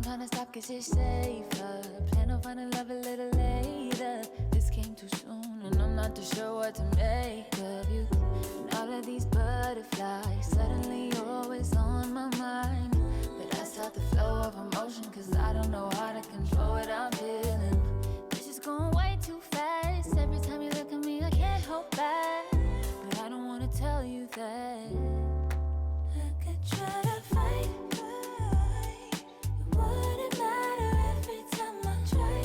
I'm trying to stop cause it's safer. Plan on finding love a little later. This came too soon and I'm not too sure what to make of you. And all of these butterflies, suddenly you're always on my mind. But I stop the flow of emotion cause I don't know how to control what I'm feeling. This is going way too fast. Every time you look at me I can't hold back. But I don't wanna tell you that I could try to fight. It wouldn't matter every time I try.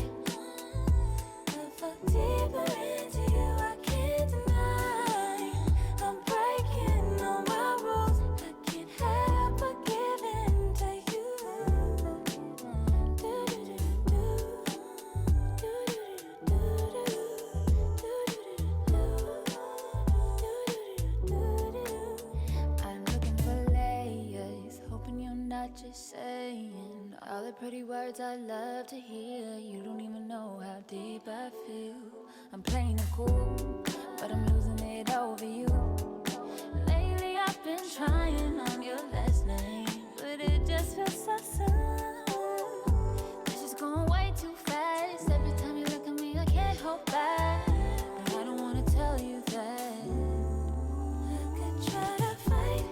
I fall deeper into you, I can't deny. I'm breaking all my rules. I can't help but give in to you. I'm looking for layers, hoping you're not just saying all the pretty words I love to hear. You don't even know how deep I feel. I'm playing it cool, but I'm losing it over you. Lately I've been trying on your last name, but it just feels so soon. This is going way too fast. Every time you look at me I can't hold back. But I don't wanna tell you that I could try to fight.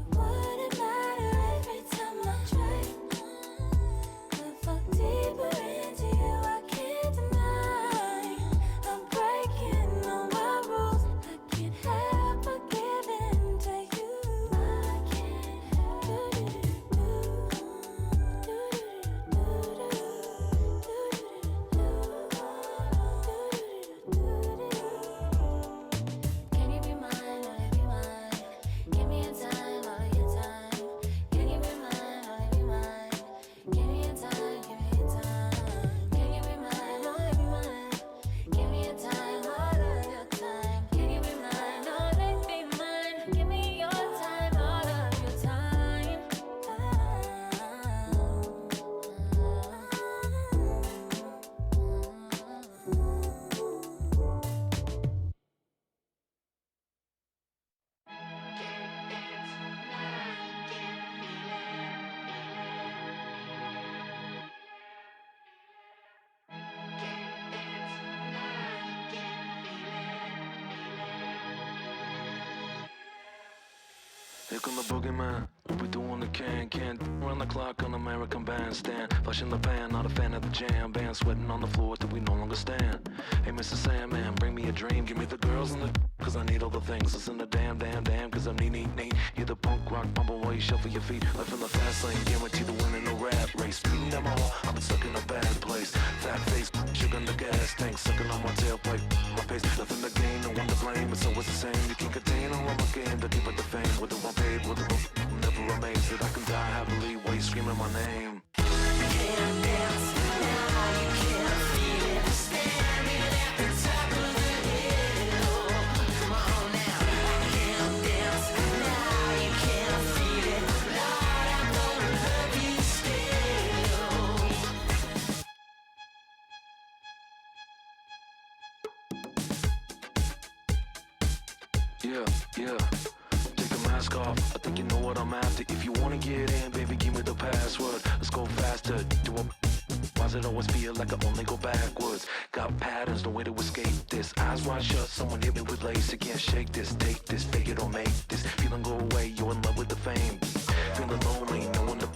It wouldn't matter every time I try. I fall deeper into you, I can't deny. I'm breaking all my rules. I can't help but give in to you. I can't help Can you be mine, wanna be mine? Give me a time, all of your time. Can you be mine, wanna be mine? Give me a time, give me a time. Can you be mine, wanna be mine? Give me a time, all of your time. Can you be mine, wanna be mine? Give me your time, all of your time. Here come the boogeyman, we doing the can run the clock on American Bandstand. Flushing the pan, not a fan of the jam band. Sweating on the floor till we no longer stand. Hey Mr. Sandman, bring me a dream. Give me the girls and the cause I need all the things. Listen to damn cause I'm neat. Hear the punk rock bumble while you shuffle your feet. Life in the fast lane, guarantee to win in a rap race. Speeding down my hall, I've been stuck in a bad place. Fat face, sugar in the gas tank. Sucking on my tailpipe, my face. Nothing to gain, no one to blame. It's always the same, you can't contain all of my game. The deeper the fame, whether I'm paid, whether I'm never amazed that I can die happily while you screaming my name. You can't dance now, you can't feel it. Standing at the top of the hill. Come on now. I can't dance now, you can't feel it. Lord, I'm gonna love you still. Yeah. Take the mask off, I think you know what I'm after. If you wanna get in, baby, give me the password. Let's go faster, do a why's it always feel like I only go backwards? Got patterns, no way to escape this. Eyes wide shut, someone hit me with lace. You can't shake this, take this, fake it or make this. Feeling go away, you're in love with the fame. Feeling lonely, no one to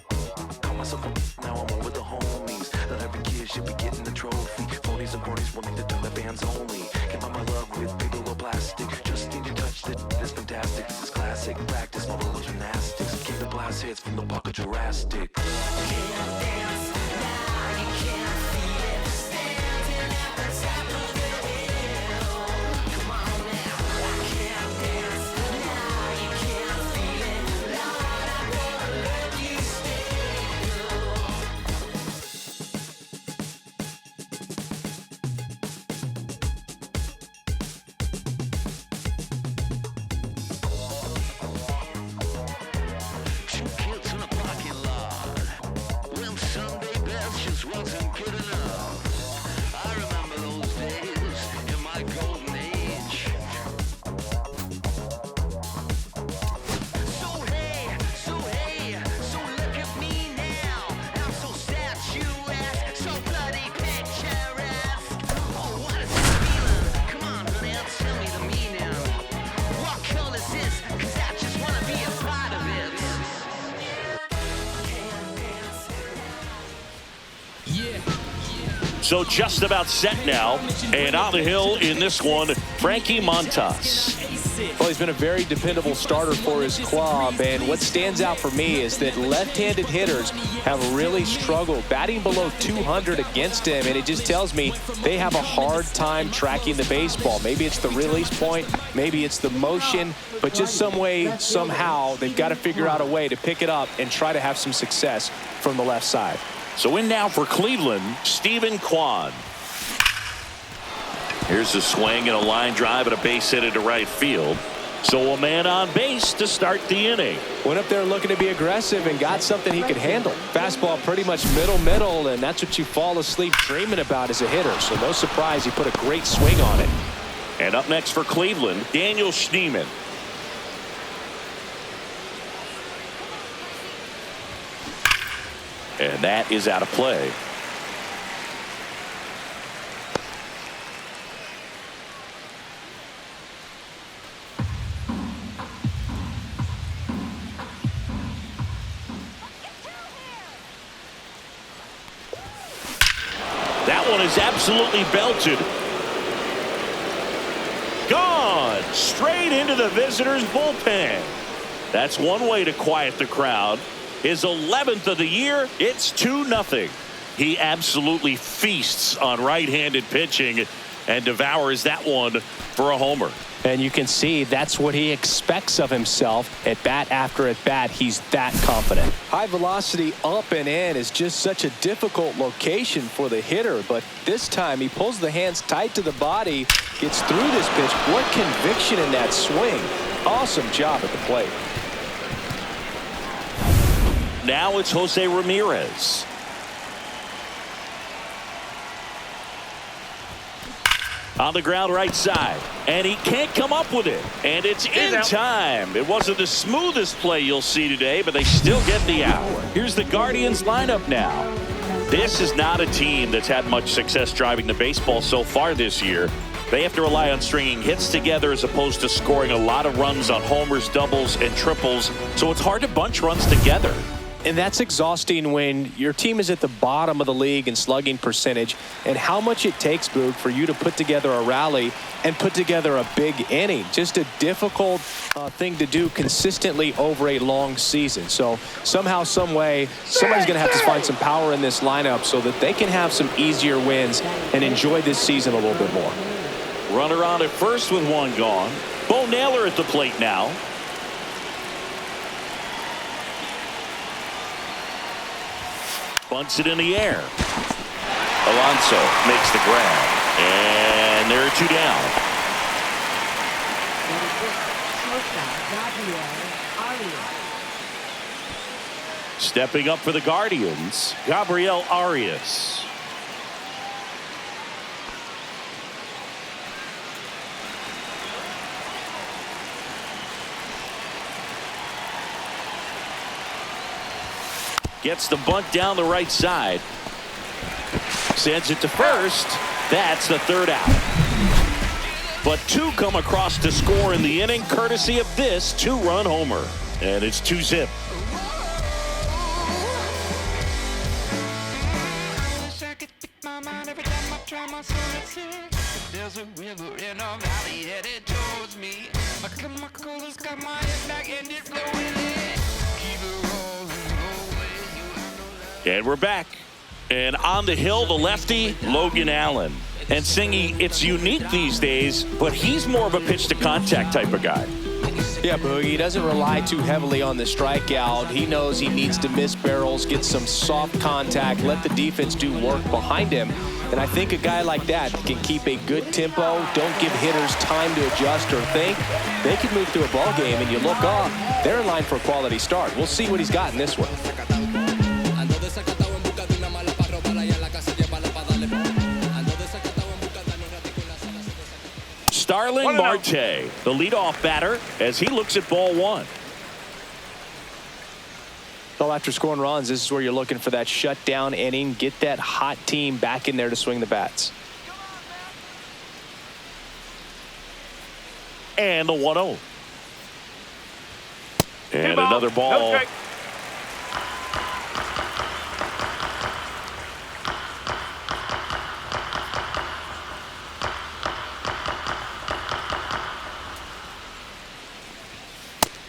call myself a now I'm over the homies. That every kid should be getting a trophy. Phonies and cronies willing to do the bands only. Can't buy my love with paper or plastic. Just need to touch it, it's fantastic. This is classic practice, my little gymnastics. Came to blast hits from the park of Jurassic. Can't dance now, you can't feel it. Standing at the top of the hill. Come on now. I can't dance now, you can't feel it. Lord, I'm gonna love you still. Two kids in a parking lot. When Sunday best just wasn't good enough. I remember those days in my golden age. So hey, so look at me now. So just about set now. And on the hill in this one, Frankie Montas. Well, he's been a very dependable starter for his club, and what stands out for me is that left-handed hitters have really struggled batting below 200 against him, and it just tells me they have a hard time tracking the baseball. Maybe it's the release point, maybe it's the motion, but just some way, somehow, they've got to figure out a way to pick it up and try to have some success from the left side. So in now for Cleveland, Stephen Kwan. Here's a swing and a line drive and a base hit into right field. So a man on base to start the inning. Went up there looking to be aggressive and got something he could handle. Fastball pretty much middle, and that's what you fall asleep dreaming about as a hitter. So no surprise he put a great swing on it. And up next for Cleveland, Daniel Schneemann. And that is out of play. That one is absolutely belted. Gone straight into the visitors' bullpen. That's one way to quiet the crowd. His 11th of the year. It's 2-0. He absolutely feasts on right-handed pitching and devours that one for a homer. And you can see that's what he expects of himself at bat after at bat. He's that confident. High velocity up and in is just such a difficult location for the hitter, but this time he pulls the hands tight to the body, gets through this pitch. What conviction in that swing. Awesome job at the plate. Now it's Jose Ramirez. On the ground right side, and he can't come up with it, and it's in time. It wasn't the smoothest play you'll see today, but they still get the out. Here's the Guardians lineup now. This is not a team that's had much success driving the baseball so far this year. They have to rely on stringing hits together as opposed to scoring a lot of runs on homers, doubles, and triples, so it's hard to bunch runs together. And that's exhausting when your team is at the bottom of the league in slugging percentage, and how much it takes, Boog, for you to put together a rally and put together a big inning. Just a difficult thing to do consistently over a long season. So somehow, some way, somebody's going to have to find some power in this lineup so that they can have some easier wins and enjoy this season a little bit more. Runner on at first with one gone. Bo Naylor at the plate now. Bunts it in the air. Alonso makes the grab. And there are two down. Stepping up for the Guardians, Gabriel Arias. Gets the bunt down the right side. Sends it to first. That's the third out. But two come across to score in the inning, courtesy of this two-run homer. And it's 2-zip. There's a river in a valley headed towards me. My coolest got my head back and it flowing in. Keep it rolling. And we're back. And on the hill, the lefty, Logan Allen. And Singy, it's unique these days, but he's more of a pitch-to-contact type of guy. Yeah, Boog, he doesn't rely too heavily on the strikeout. He knows he needs to miss barrels, get some soft contact, let the defense do work behind him. And I think a guy like that can keep a good tempo, don't give hitters time to adjust or think. They can move through a ball game, and you look up, they're in line for a quality start. We'll see what he's got in this one. Starling Marte, the leadoff batter, as he looks at ball one. Well, after scoring runs, this is where you're looking for that shutdown inning. Get that hot team back in there to swing the bats. And the 1-0. And another ball.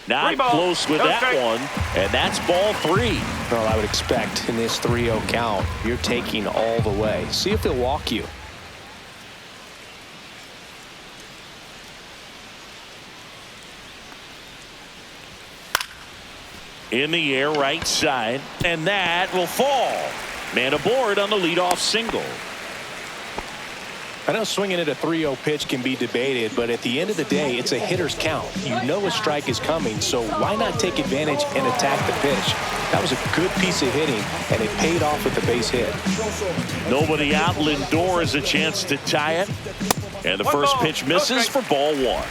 Not close with that one, and that's ball 3. Well, I would expect in this 3-0 count, you're taking all the way. See if he'll walk you. In the air, right side, and that will fall. Man aboard on the leadoff single. I know swinging at a 3-0 pitch can be debated, but at the end of the day, it's a hitter's count. You know a strike is coming, so why not take advantage and attack the pitch? That was a good piece of hitting, and it paid off with the base hit. Nobody out. Lindor has a chance to tie it. And the first pitch misses for ball 1.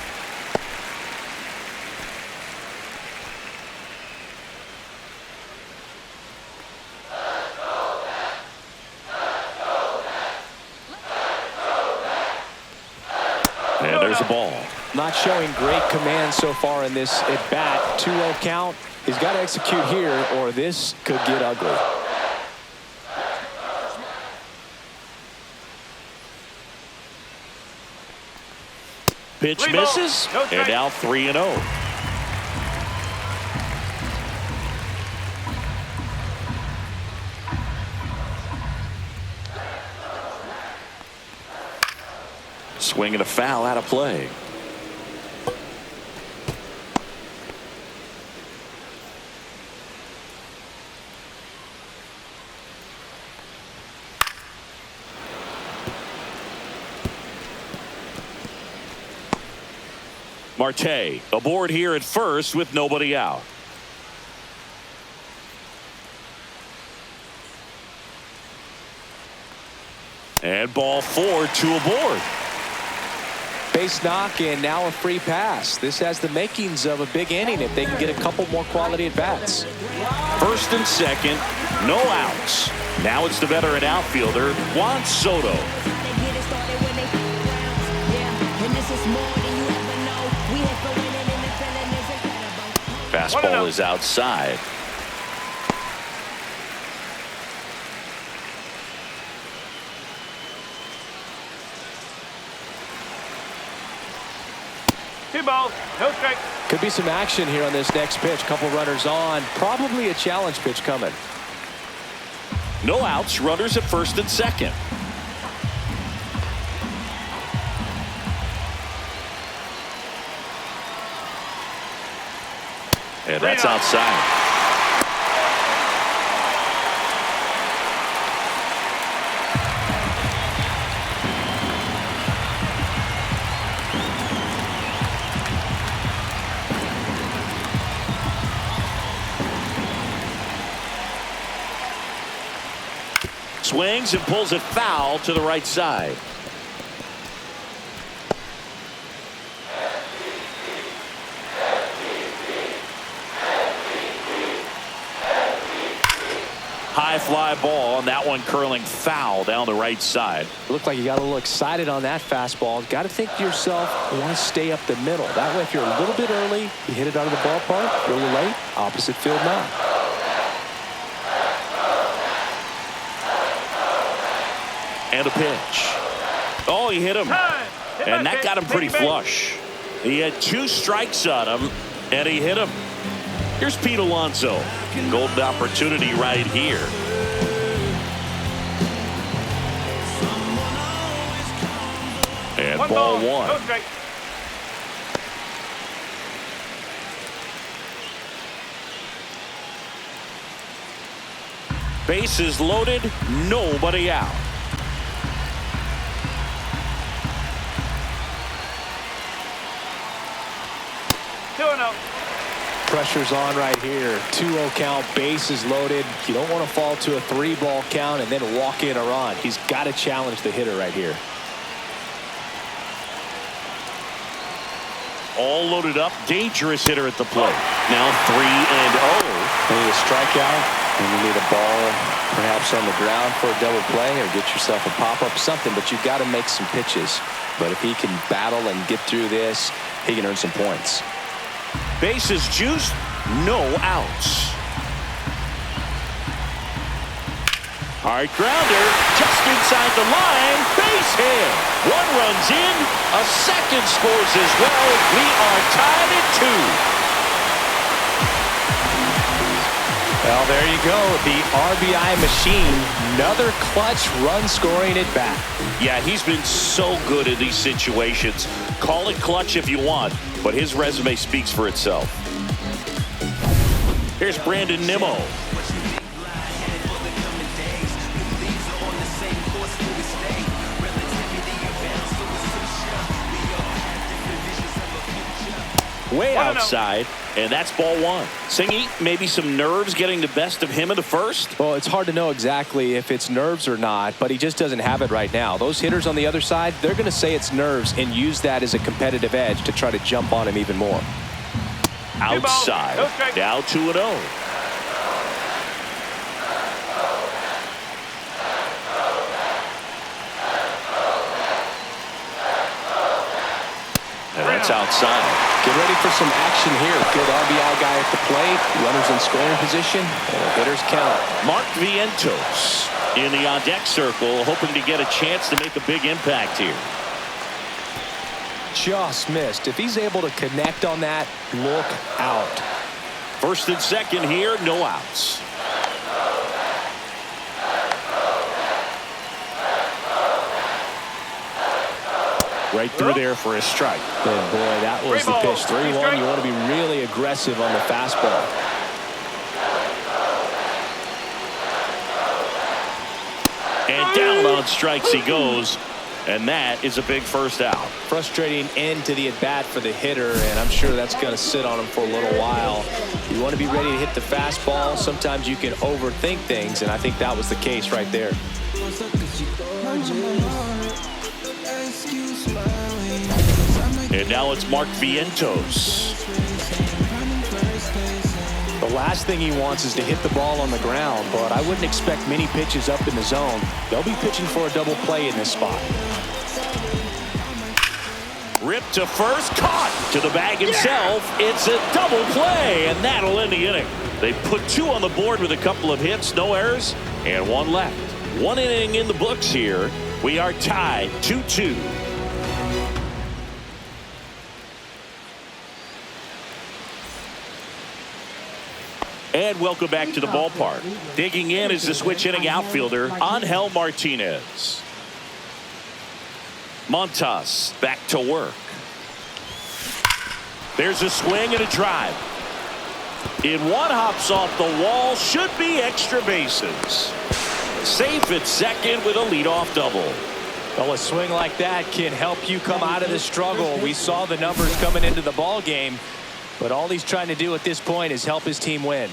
And there's a ball. Not showing great command so far in this at-bat. 2-0 count. He's got to execute here, or this could get ugly. Pitch misses, and now 3-0. Swing and a foul out of play. Marte aboard here at first with nobody out. And ball 4, 2 aboard. Base knock and now a free pass. This has the makings of a big inning if they can get a couple more quality at-bats. First and second, no outs. Now it's the veteran outfielder, Juan Soto. Fastball is outside. Balls, no strike. Could be some action here on this next pitch. Couple runners on. Probably a challenge pitch coming. No outs. Runners at first and second. And that's outside. Swings and pulls it foul to the right side. High fly ball, and that one curling foul down the right side. Looked like you got a little excited on that fastball. Got to think to yourself, you want to stay up the middle. That way, if you're a little bit early, you hit it out of the ballpark. If you're a little late, opposite field now. And a pitch. Oh, he hit him. And that got him pretty flush. He had 2 strikes on him, and he hit him. Here's Pete Alonso. Golden opportunity right here. And ball 1. Bases loaded, nobody out. Pressure's on right here. 2-0 count, bases loaded. You don't want to fall to a 3-ball count and then walk in a run. He's got to challenge the hitter right here. All loaded up, dangerous hitter at the plate. Now 3-0. You need a strikeout, and you need a ball perhaps on the ground for a double play or get yourself a pop-up, something, but you've got to make some pitches. But if he can battle and get through this, he can earn some points. Bases juiced, no outs. Hard grounder, just inside the line, base hit. 1 runs in, a second scores as well. We are tied at 2. Well, there you go. The RBI machine. Another clutch run scoring at bat. Yeah, he's been so good in these situations. Call it clutch if you want, but his resume speaks for itself. Here's Brandon Nimmo. Way outside, and that's ball one. Singy, maybe some nerves getting the best of him in the first? Well, it's hard to know exactly if it's nerves or not, but he just doesn't have it right now. Those hitters on the other side, they're going to say it's nerves and use that as a competitive edge to try to jump on him even more. Outside, now 2-0. And that's outside. Get ready for some action here. Good RBI guy at the plate. Runners in scoring position. And hitters count. Mark Vientos in the on-deck circle, hoping to get a chance to make a big impact here. Just missed. If he's able to connect on that, look out. First and second here, no outs. Right through there for a strike. And boy, that was the pitch. 3-1. You want to be really aggressive on the fastball. And down on strikes he goes. And that is a big first out. Frustrating end to the at-bat for the hitter, and I'm sure that's going to sit on him for a little while. You want to be ready to hit the fastball. Sometimes you can overthink things, and I think that was the case right there. And now it's Mark Vientos. The last thing he wants is to hit the ball on the ground, but I wouldn't expect many pitches up in the zone. They'll be pitching for a double play in this spot. Ripped to first, caught to the bag himself. It's a double play, and that'll end the inning. They put 2 on the board with a couple of hits, no errors, and 1 left. 1 inning in the books here. We are tied 2-2. And welcome back to the ballpark. Digging in is the switch inning outfielder, Angel Martinez. Montas back to work. There's a swing and a drive. In one, hops off the wall, should be extra bases. Safe at second with a leadoff double. Well, a swing like that can help you come out of the struggle. We saw the numbers coming into the ball game, but all he's trying to do at this point is help his team win.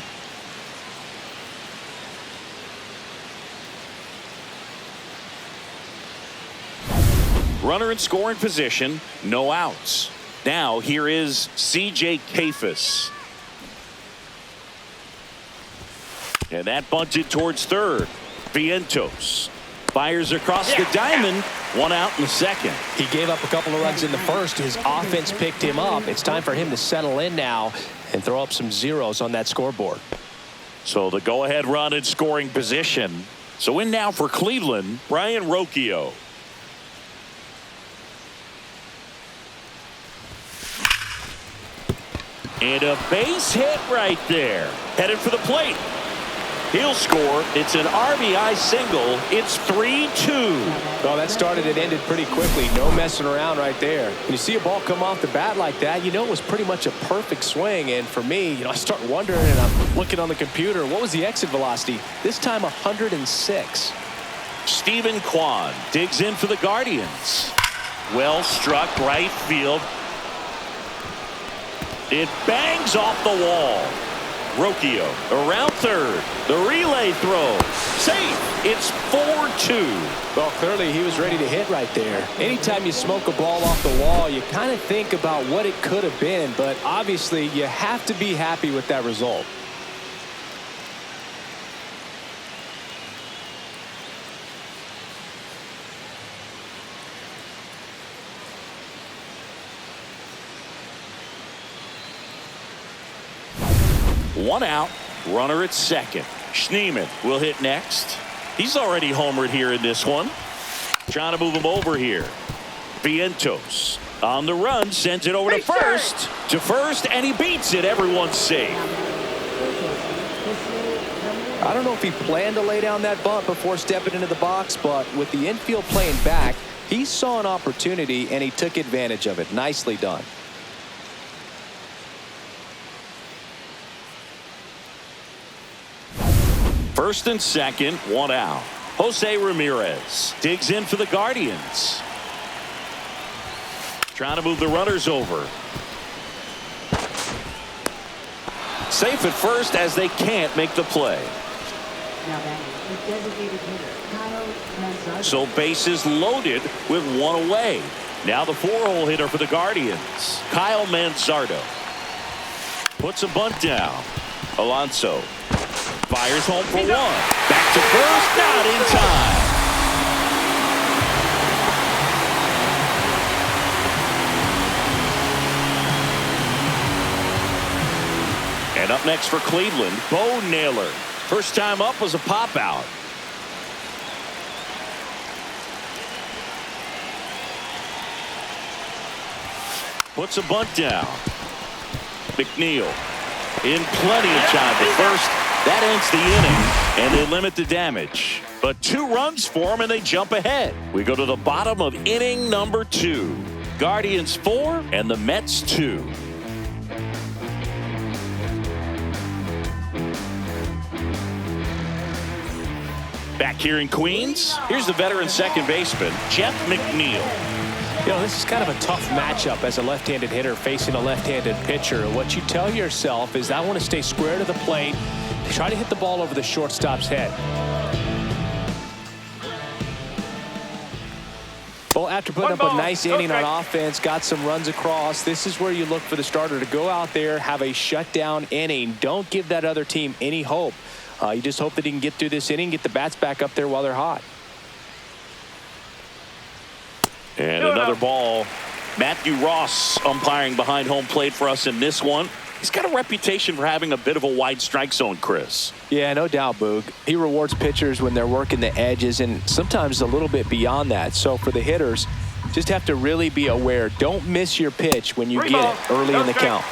Runner in scoring position, no outs. Now here is C.J. Kafis. And that bunted towards third. Vientos fires across the diamond. 1 out in the second. He gave up a couple of runs in the first. His offense picked him up. It's time for him to settle in now and throw up some zeros on that scoreboard. So the go-ahead run in scoring position. So in now for Cleveland, Brian Rocchio. And a base hit right there. Headed for the plate. He'll score. It's an RBI single. It's 3-2. Well, that started and ended pretty quickly. No messing around right there. When you see a ball come off the bat like that, you know it was pretty much a perfect swing. And for me, I start wondering, and I'm looking on the computer, what was the exit velocity? This time 106. Stephen Kwan digs in for the Guardians. Well struck right field. It bangs off the wall. Rocchio around third. The relay throw. Safe. It's 4-2. Well, clearly he was ready to hit right there. Anytime you smoke a ball off the wall, you kind of think about what it could have been, but obviously you have to be happy with that result. One out, runner at second. Schneemann will hit next. He's already homered here in this one. Trying to move him over here. Vientos on the run, sends it over to first, and he beats it. Everyone's safe. I don't know if he planned to lay down that bunt before stepping into the box, but with the infield playing back, he saw an opportunity and he took advantage of it. Nicely done. First and second, one out. Jose Ramirez digs in for the Guardians. Trying to move the runners over. Safe at first as they can't make the play. So bases loaded with one away. Now the 4-hole hitter for the Guardians, Kyle Manzardo. Puts a bunt down. Alonso fires home for one. Back to first, not in time. And up next for Cleveland, Bo Naylor. First time up was a pop out. Puts a bunt down. McNeil in plenty of time for first. That ends the inning, and they limit the damage. But 2 runs for them, and they jump ahead. We go to the bottom of inning number 2. Guardians 4 and the Mets 2. Back here in Queens, here's the veteran second baseman, Jeff McNeil. You know, this is kind of a tough matchup as a left-handed hitter facing a left-handed pitcher. What you tell yourself is, I want to stay square to the plate, try to hit the ball over the shortstop's head. Well, after putting up a nice inning on offense, got some runs across, this is where you look for the starter to go out there, have a shutdown inning. Don't give that other team any hope. You just hope that he can get through this inning, get the bats back up there while they're hot. And another ball. Matthew Ross umpiring behind home plate for us in this one. He's got a reputation for having a bit of a wide strike zone, Chris. Yeah, no doubt, Boog. He rewards pitchers when they're working the edges and sometimes a little bit beyond that. So for the hitters, just have to really be aware. Don't miss your pitch when you get it early in the count.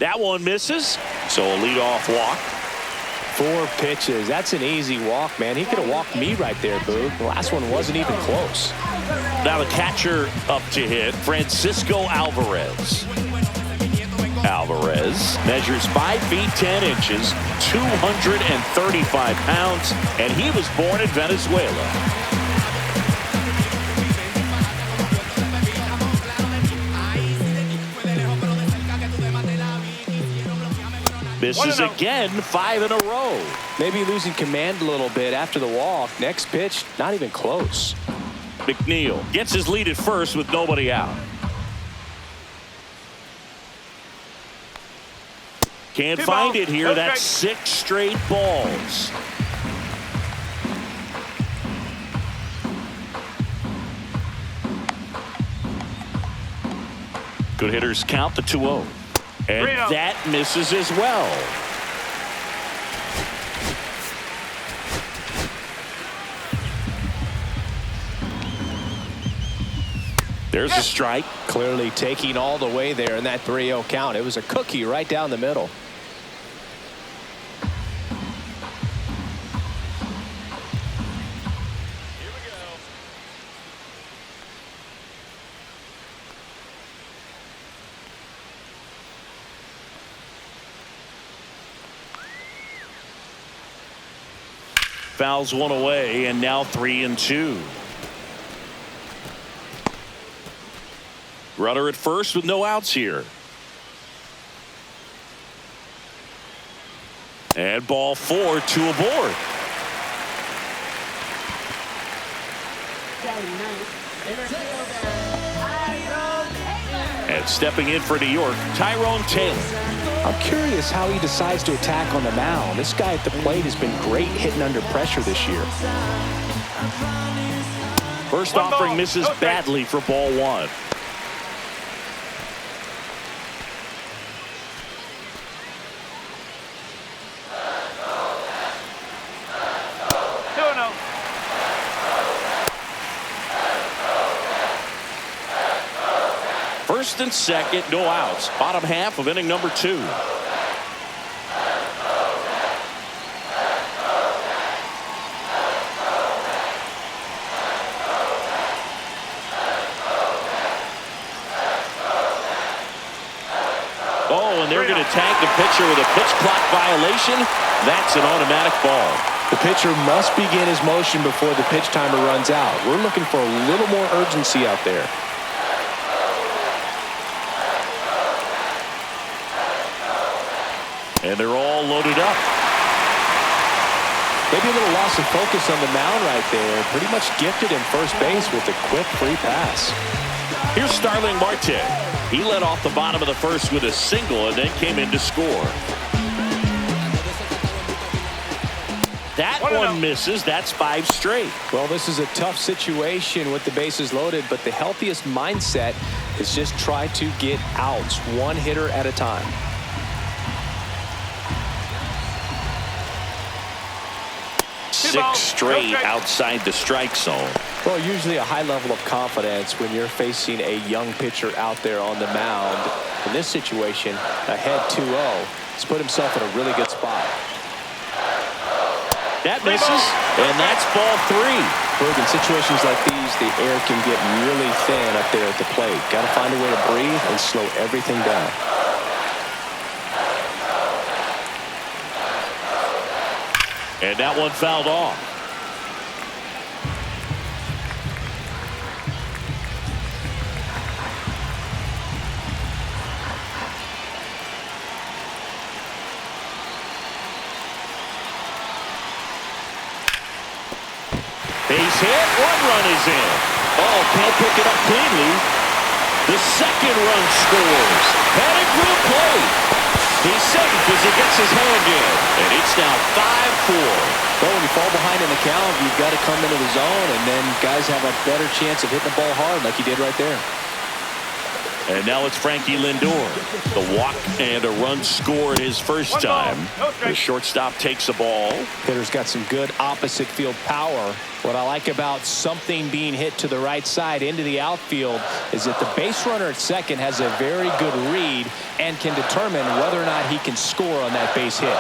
That one misses, so a leadoff walk. 4 pitches. That's an easy walk, man. He could have walked me right there, Boog. The last one wasn't even close. Now the catcher up to hit, Francisco Alvarez. Alvarez measures 5 feet 10 inches, 235 pounds, and he was born in Venezuela. Misses again, 5 in a row. Maybe losing command a little bit after the walk. Next pitch, not even close. McNeil gets his lead at first with nobody out. Can't find it here. That's 6 straight balls. Good hitters count the 2-0. And that misses as well. There's a strike. Clearly taking all the way there in that 3-0 count. It was a cookie right down the middle. Fouls one away, and now 3-2. Runner at first with no outs here. And ball 4, 2 aboard. And stepping in for New York, Tyrone Taylor. I'm curious how he decides to attack on the mound. This guy at the plate has been great hitting under pressure this year. First offering misses badly for ball 1. First and second, no outs. Bottom half of inning number 2. Oh, and they're going to tag the pitcher with a pitch clock violation. That's an automatic ball. The pitcher must begin his motion before the pitch timer runs out. We're looking for a little more urgency out there. And they're all loaded up. Maybe a little loss of focus on the mound right there. Pretty much gifted in first base with a quick free pass. Here's Starling Marte. He led off the bottom of the first with a single and then came in to score. That one misses. That's 5 straight. Well, this is a tough situation with the bases loaded, but the healthiest mindset is just try to get outs, one hitter at a time. Six straight outside the strike zone. Well, usually a high level of confidence when you're facing a young pitcher out there on the mound. In this situation, ahead 2-0. He's put himself in a really good spot. That misses, and that's ball 3. Look, in situations like these, the air can get really thin up there at the plate. Got to find a way to breathe and slow everything down. And that one fouled off. Base hit, 1 run is in. Oh, can't pick it up cleanly. The second run scores. Headed for the plate. He's safe as he gets his hand in. And it's now 5-4. Well, when you fall behind in the count, you've got to come into the zone, and then guys have a better chance of hitting the ball hard like he did right there. And now it's Frankie Lindor. The walk and a run scored his first time. The shortstop takes the ball. Hitter's got some good opposite field power. What I like about something being hit to the right side into the outfield is that the base runner at second has a very good read and can determine whether or not he can score on that base hit.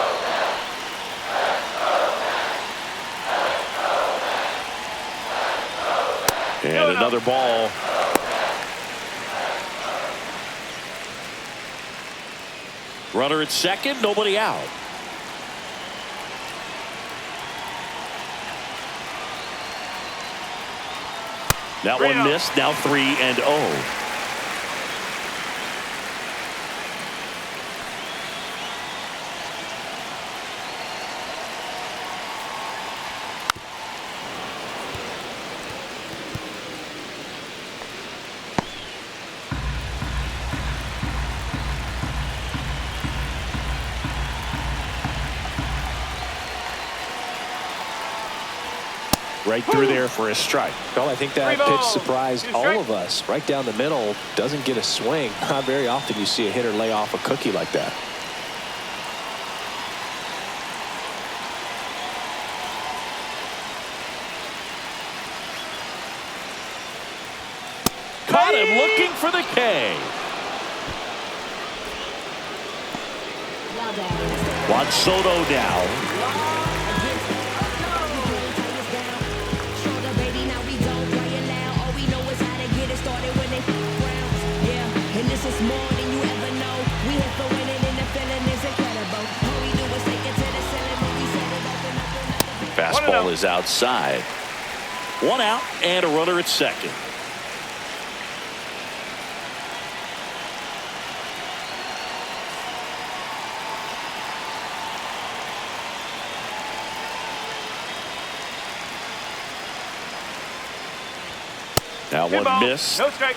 And another ball. Runner at second, nobody out. That one missed, now 3-0. Right through there for a strike. Well, I think that pitch surprised all of us. Right down the middle, doesn't get a swing. Not very often you see a hitter lay off a cookie like that. Caught him looking for the K. Juan Soto now. Fastball is outside. 1 out and a runner at second. Now one miss. No strike.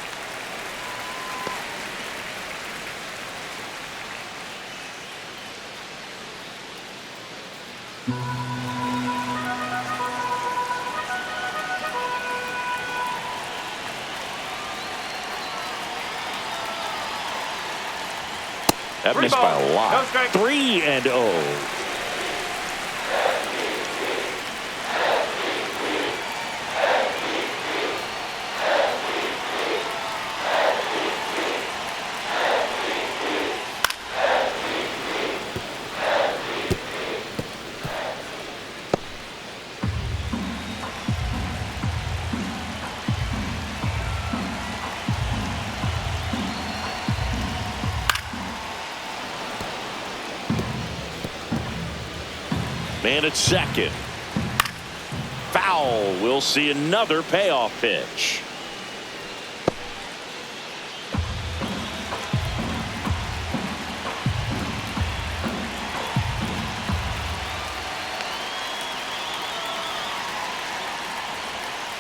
That missed by a lot. 3-0. And it's second. Foul. We'll see another payoff pitch.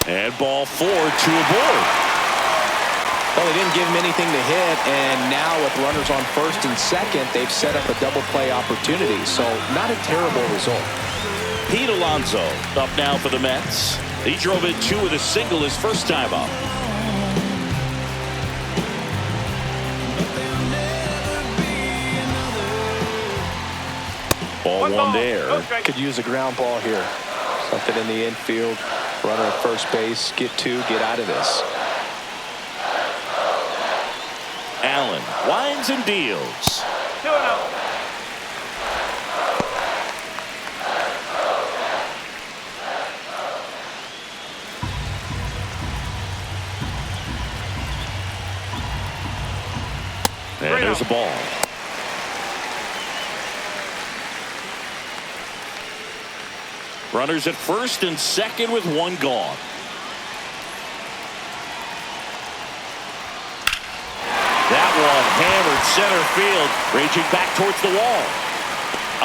And ball 4, 2 aboard. Well, they didn't give him anything to hit, and now with runners on first and second, they've set up a double play opportunity. So not a terrible result. Pete Alonso up now for the Mets. He drove in 2 with a single his first time up. Ball 1 there. Could use a ground ball here. Something in the infield. Runner at first base. Get 2. Get out of this. Allen winds and deals. 2-0. And there's a ball. Runners at first and second with 1 gone. That one hammered center field, raging back towards the wall.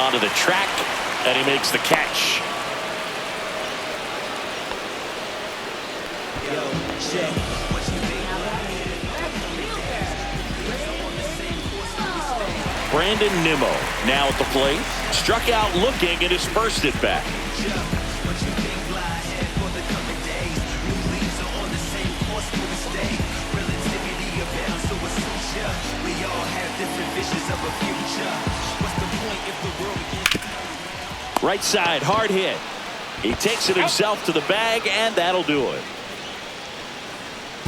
Onto the track, and he makes the catch. Brandon Nimmo now at the plate. Struck out looking at his first at bat. Right side, hard hit. He takes it himself to the bag, and that'll do it.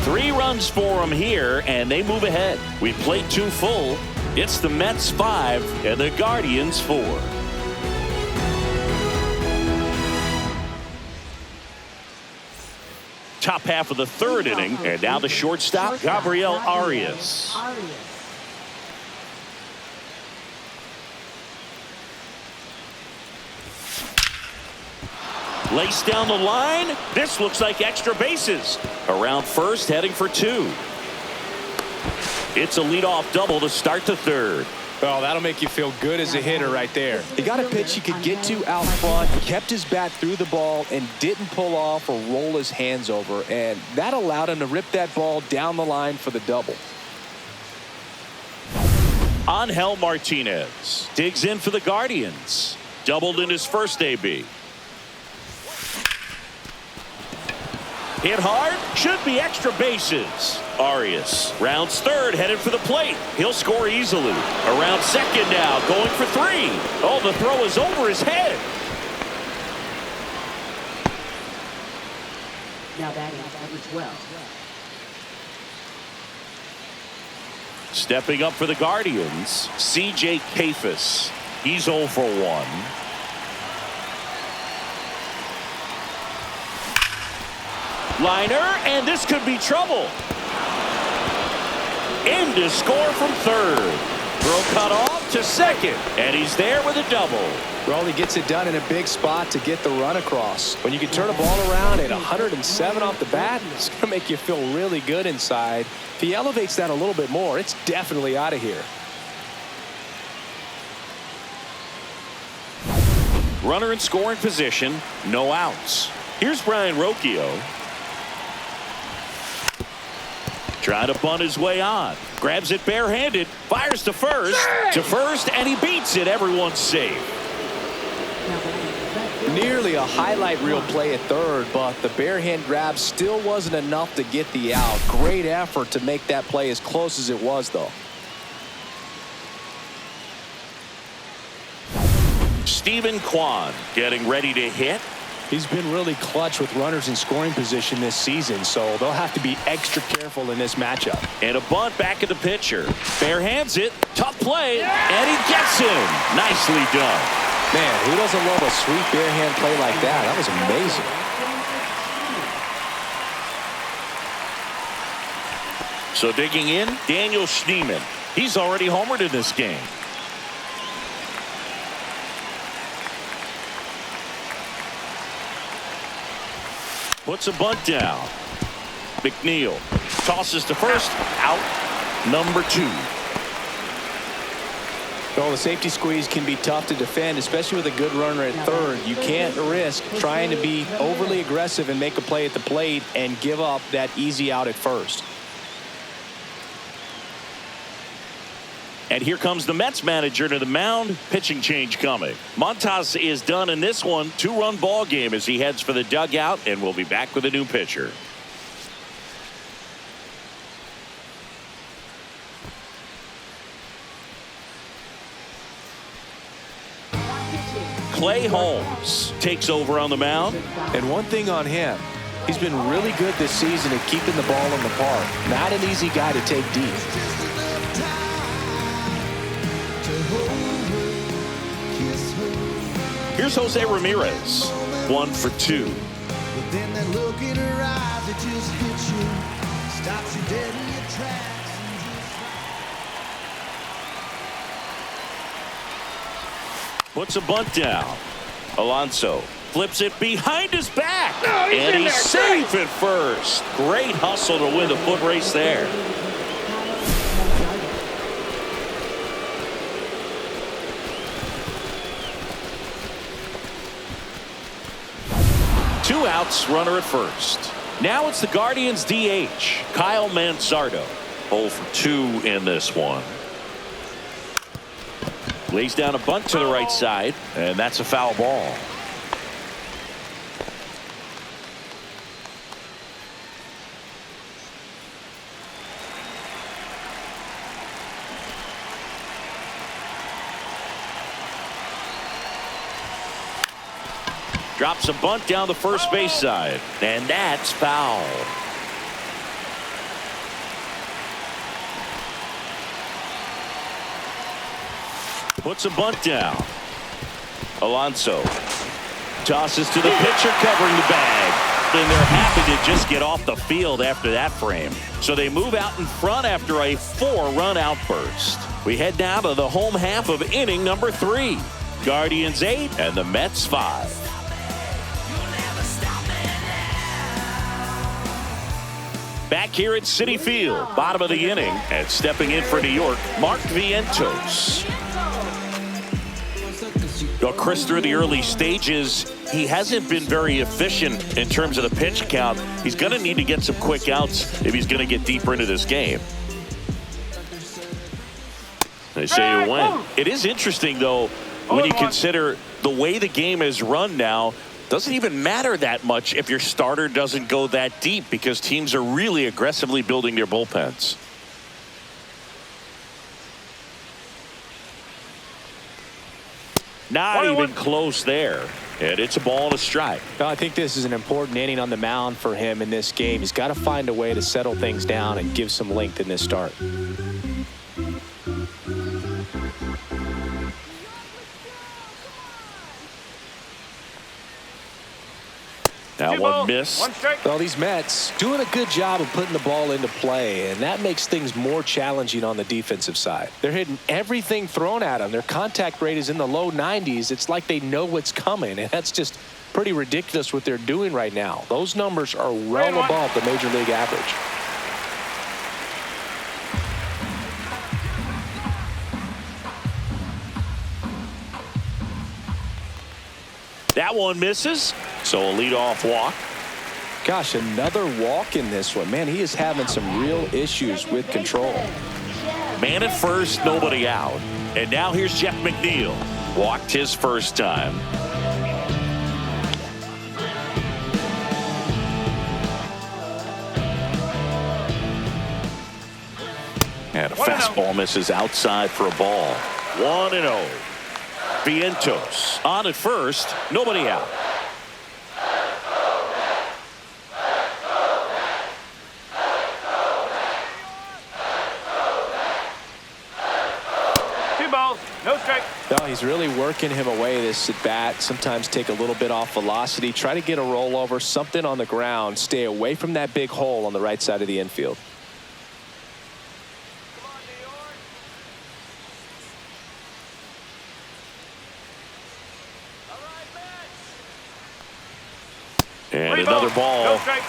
3 runs for him here, and they move ahead. We played 2 full. It's the Mets 5 and the Guardians 4. Top half of the 3rd inning, and now the shortstop, Gabriel Arias. Laced down the line. This looks like extra bases. Around first, heading for 2. It's a leadoff double to start the 3rd. Well, that'll make you feel good as a hitter right there. He got a pitch he could get to out front, kept his bat through the ball, and didn't pull off or roll his hands over. And that allowed him to rip that ball down the line for the double. Angel Martinez digs in for the Guardians. Doubled in his first AB. Hit hard, should be extra bases. Arias rounds 3rd, headed for the plate. He'll score easily. Around 2nd now, going for 3. Oh, the throw is over his head. Now batting average 12. Stepping up for the Guardians, C.J. Kafis. He's 0 for 1. Liner, and this could be trouble. In to score from 3rd. Throw cut off to 2nd, and he's there with a double. Well, he gets it done in a big spot to get the run across. When you can turn a ball around at 107 off the bat, it's going to make you feel really good inside. If he elevates that a little bit more, it's definitely out of here. Runner in scoring position, no outs. Here's Brian Rocchio. Trying to bunt his way on. Grabs it barehanded. Fires to first. To first, and he beats it. Everyone's safe. Nearly a highlight reel play at 3rd, but the barehand grab still wasn't enough to get the out. Great effort to make that play as close as it was, though. Steven Kwan getting ready to hit. He's been really clutch with runners in scoring position this season, so they'll have to be extra careful in this matchup. And a bunt back at the pitcher. Barehands it. Tough play. And he gets him. Nicely done. Man, who doesn't love a sweet barehand play like that? That was amazing. So digging in, Daniel Schneemann. He's already homered in this game. Puts a bunt down. McNeil tosses to first. Out. Number 2. Well, the safety squeeze can be tough to defend, especially with a good runner at third. You can't risk trying to be overly aggressive and make a play at the plate and give up that easy out at first. And here comes the Mets manager to the mound. Pitching change coming. Montas is done in this one. 2-run ball game as he heads for the dugout, and we'll be back with a new pitcher. Clay Holmes takes over on the mound. And one thing on him, he's been really good this season at keeping the ball in the park. Not an easy guy to take deep. Here's Jose Ramirez. 1 for 2. But then that look in her eyes, it just hits you, stops you dead in your tracks. Puts a bunt down. Alonso flips it behind his back. And he's safe at first. Great hustle to win the foot race there. Two outs, runner at first. Now it's the Guardians DH, Kyle Mansardo. 0 for 2 in this one. Lays down a bunt to the right side, and that's a foul ball. Drops a bunt down the first base side, and that's foul. Puts a bunt down. Alonso tosses to the pitcher covering the bag. And they're happy to just get off the field after that frame. So they move out in front after a 4-run outburst. We head down to the home half of inning number 3. Guardians 8 and the Mets 5. Back here at Citi Field, bottom of the inning, and stepping in for New York, Mark Vientos. Well, Chris, through the early stages, he hasn't been very efficient in terms of the pitch count. He's going to need to get some quick outs if he's going to get deeper into this game. They say you win. It is interesting, though, when you consider the way the game is run now. Doesn't even matter that much if your starter doesn't go that deep because teams are really aggressively building their bullpens. Not even close there. And it's a ball and a strike. Well, I think this is an important inning on the mound for him in this game. He's got to find a way to settle things down and give some length in this start. That one missed. Well, these Mets doing a good job of putting the ball into play, and that makes things more challenging on the defensive side. They're hitting everything thrown at them. Their contact rate is in the low 90s. It's like they know what's coming, and that's just pretty ridiculous what they're doing right now. Those numbers are well above the major league average. That one misses. So a leadoff walk. Gosh, another walk in this one. Man, he is having some real issues with control. Man at first, nobody out. And now here's Jeff McNeil. Walked his first time. And a fastball misses outside for a ball. 1-0. Vientos on at first, nobody out. No, he's really working him away this at bat. Sometimes take a little bit off velocity. Try to get a rollover, something on the ground. Stay away from that big hole on the right side of the infield. And 3 another balls. ball. No strike.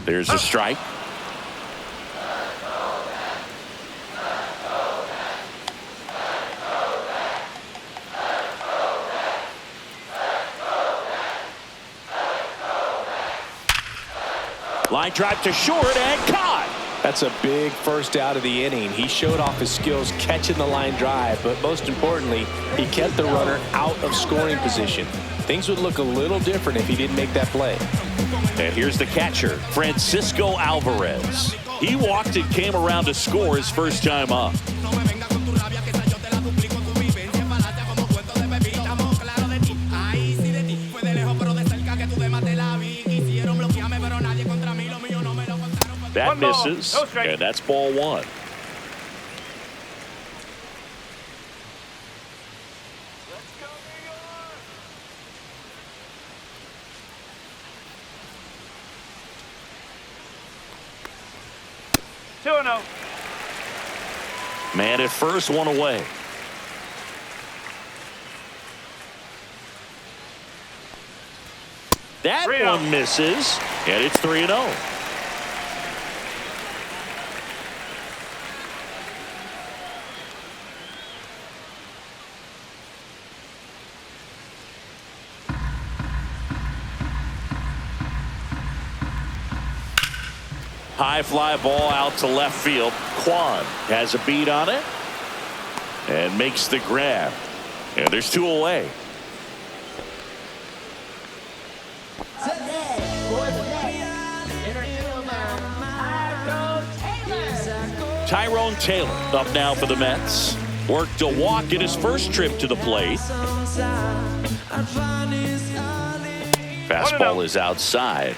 There's a strike. Line drive to short and caught. That's a big first out of the inning. He showed off his skills catching the line drive, but most importantly, he kept the runner out of scoring position. Things would look a little different if he didn't make that play. And here's the catcher, Francisco Alvarez. He walked and came around to score his first time up. That misses, and that's ball 1. Man at first, 1 away. That one misses, and it's 3-0. High fly ball out to left field. Kwan has a beat on it and makes the grab. And there's 2 away. Tyrone Taylor up now for the Mets. Worked a walk in his first trip to the plate. Fastball is outside.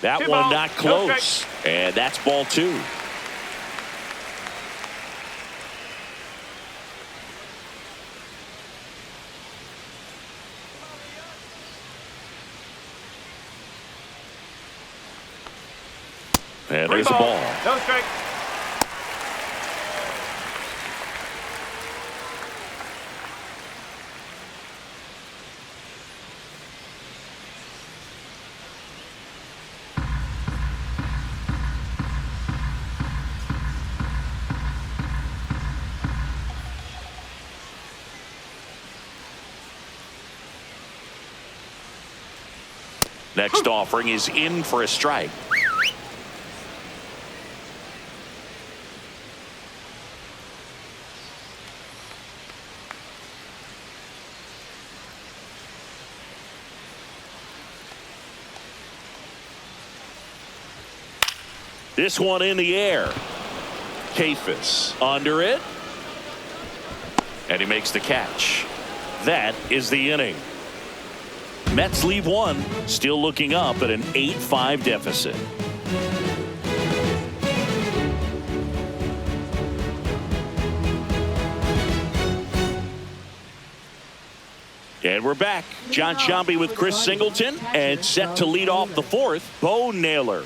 That one not close, and that's ball 2. And there's a ball. No strike. Next offering is in for a strike. This one in the air. Kafis under it. And he makes the catch. That is the inning. Mets leave 1, still looking up at an 8-5 deficit. And we're back. John Sciambi with Chris Singleton, and set to lead off the 4th, Bo Naylor.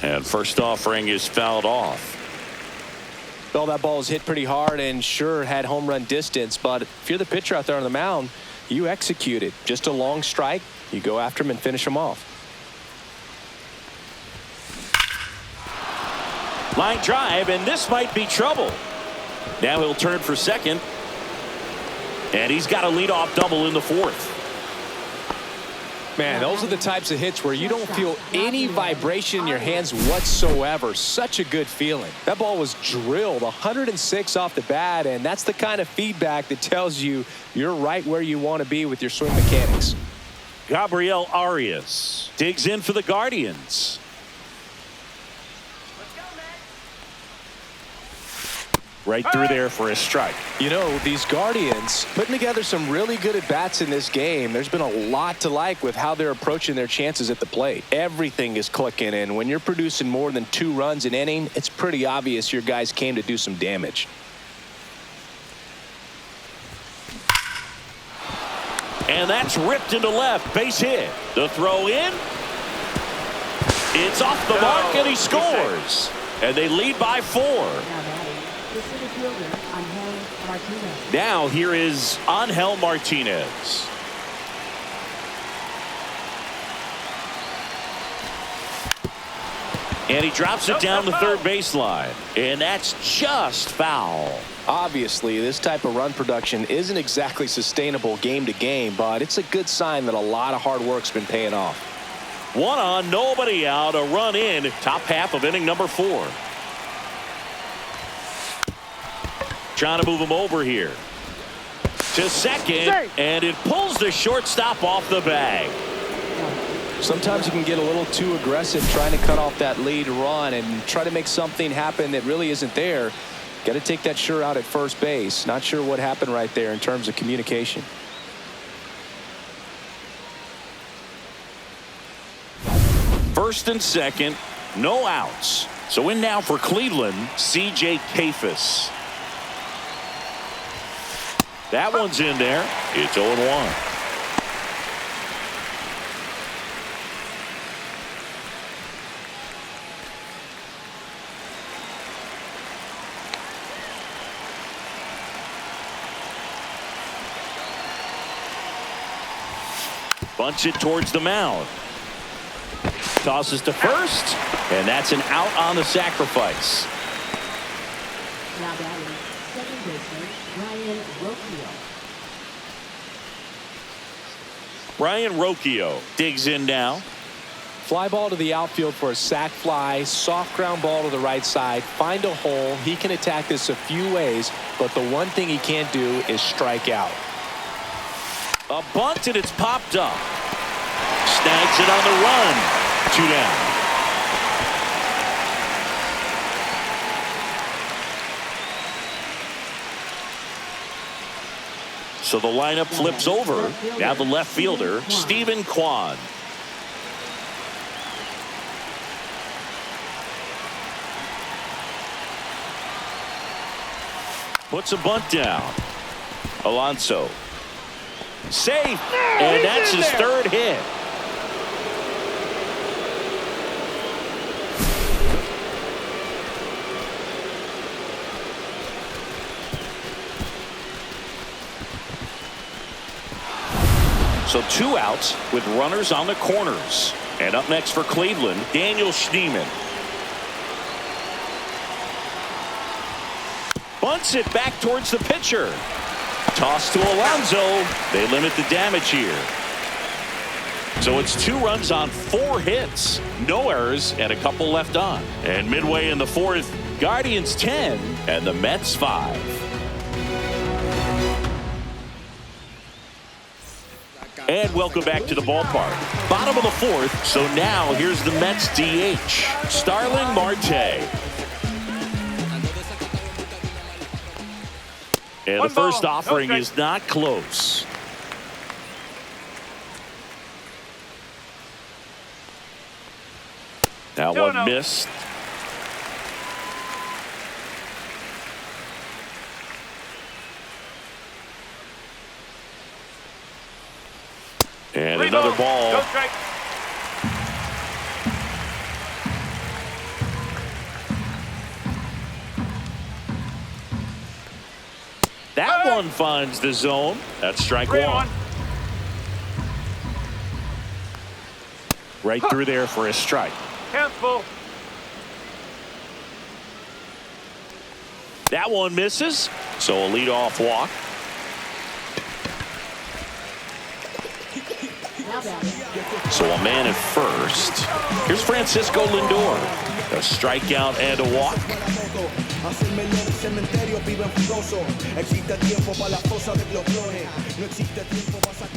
And first offering is fouled off. Well, that ball is hit pretty hard and sure had home run distance, but if you're the pitcher out there on the mound, you execute it. Just a long strike, you go after him and finish him off. Line drive, and this might be trouble. Now he'll turn for second, and he's got a leadoff double in the 4th. Man, those are the types of hits where you don't feel any vibration in your hands whatsoever. Such a good feeling. That ball was drilled 106 off the bat, and that's the kind of feedback that tells you you're right where you want to be with your swing mechanics. Gabriel Arias digs in for the Guardians. Right through there for a strike. You know, these Guardians putting together some really good at-bats in this game. There's been a lot to like with how they're approaching their chances at the plate. Everything is clicking, and when you're producing more than 2 runs an inning, it's pretty obvious your guys came to do some damage. And that's ripped into left. Base hit. The throw in. It's off the mark, and he scores. And they lead by 4. Now here is Angel Martinez. And he drops it down the third baseline. And that's just foul. Obviously, this type of run production isn't exactly sustainable game to game, but it's a good sign that a lot of hard work's been paying off. 1 on, nobody out, a run in, top half of inning number 4. Trying to move him over here to second, and it pulls the shortstop off the bag. Sometimes you can get a little too aggressive trying to cut off that lead run and try to make something happen that really isn't there. Got to take that sure out at first base. Not sure what happened right there in terms of communication. First and second, no outs. So in now for Cleveland, C.J. Kafis. That one's in there. It's 0-1. Bunts it towards the mound. Tosses to first, and that's an out on the sacrifice. Now batting, second baseman, Brian Rocchio. Brian Rocchio digs in now. Fly ball to the outfield for a sac fly. Soft ground ball to the right side. Find a hole. He can attack this a few ways, but the one thing he can't do is strike out. A bunt, and it's popped up. Snags it on the run. 2 down. So the lineup flips over. Now the left fielder, Stephen Kwan. Puts a bunt down. Alonso. Safe. And that's his third hit. So 2 outs with runners on the corners. And up next for Cleveland, Daniel Schneemann. Bunts it back towards the pitcher. Toss to Alonso. They limit the damage here. So it's 2 runs on 4 hits. No errors and a couple left on. And midway in the 4th, Guardians 10 and the Mets 5. And welcome back to the ballpark. Bottom of the 4th, so now here's the Mets DH, Starling Marte. And the first offering is not close. That one missed. And another ball. That one finds the zone. That's strike 1. Right through there for a strike. Cancel. That one misses. So a leadoff walk. Now batting, So a man at first. Here's Francisco Lindor. A strikeout and a walk.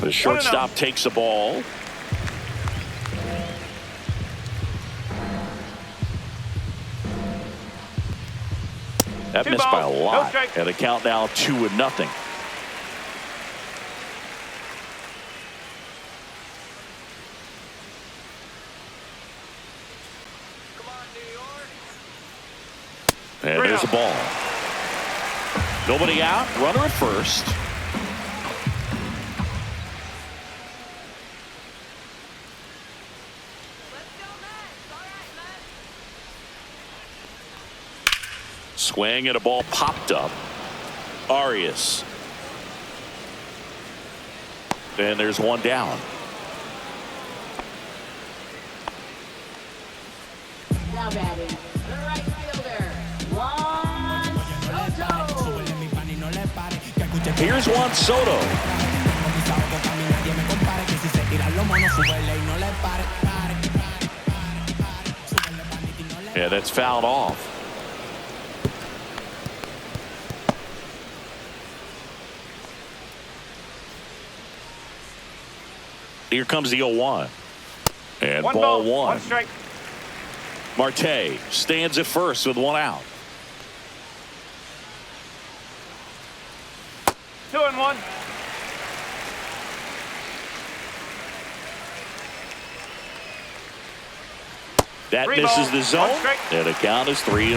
The shortstop takes the ball. That missed by a lot. And the count now 2-0. And there's the ball. Nobody out. Runner at first. Swing and a ball popped up. Arias. And there's one down. Now batting, the right fielder, Juan Soto. Here's Juan Soto. Yeah, that's fouled off. Here comes the 0-1. And ball one. One strike. Marte stands at first with one out. 2-1. That Three misses ball, the zone. one strike. And the count is 3-1.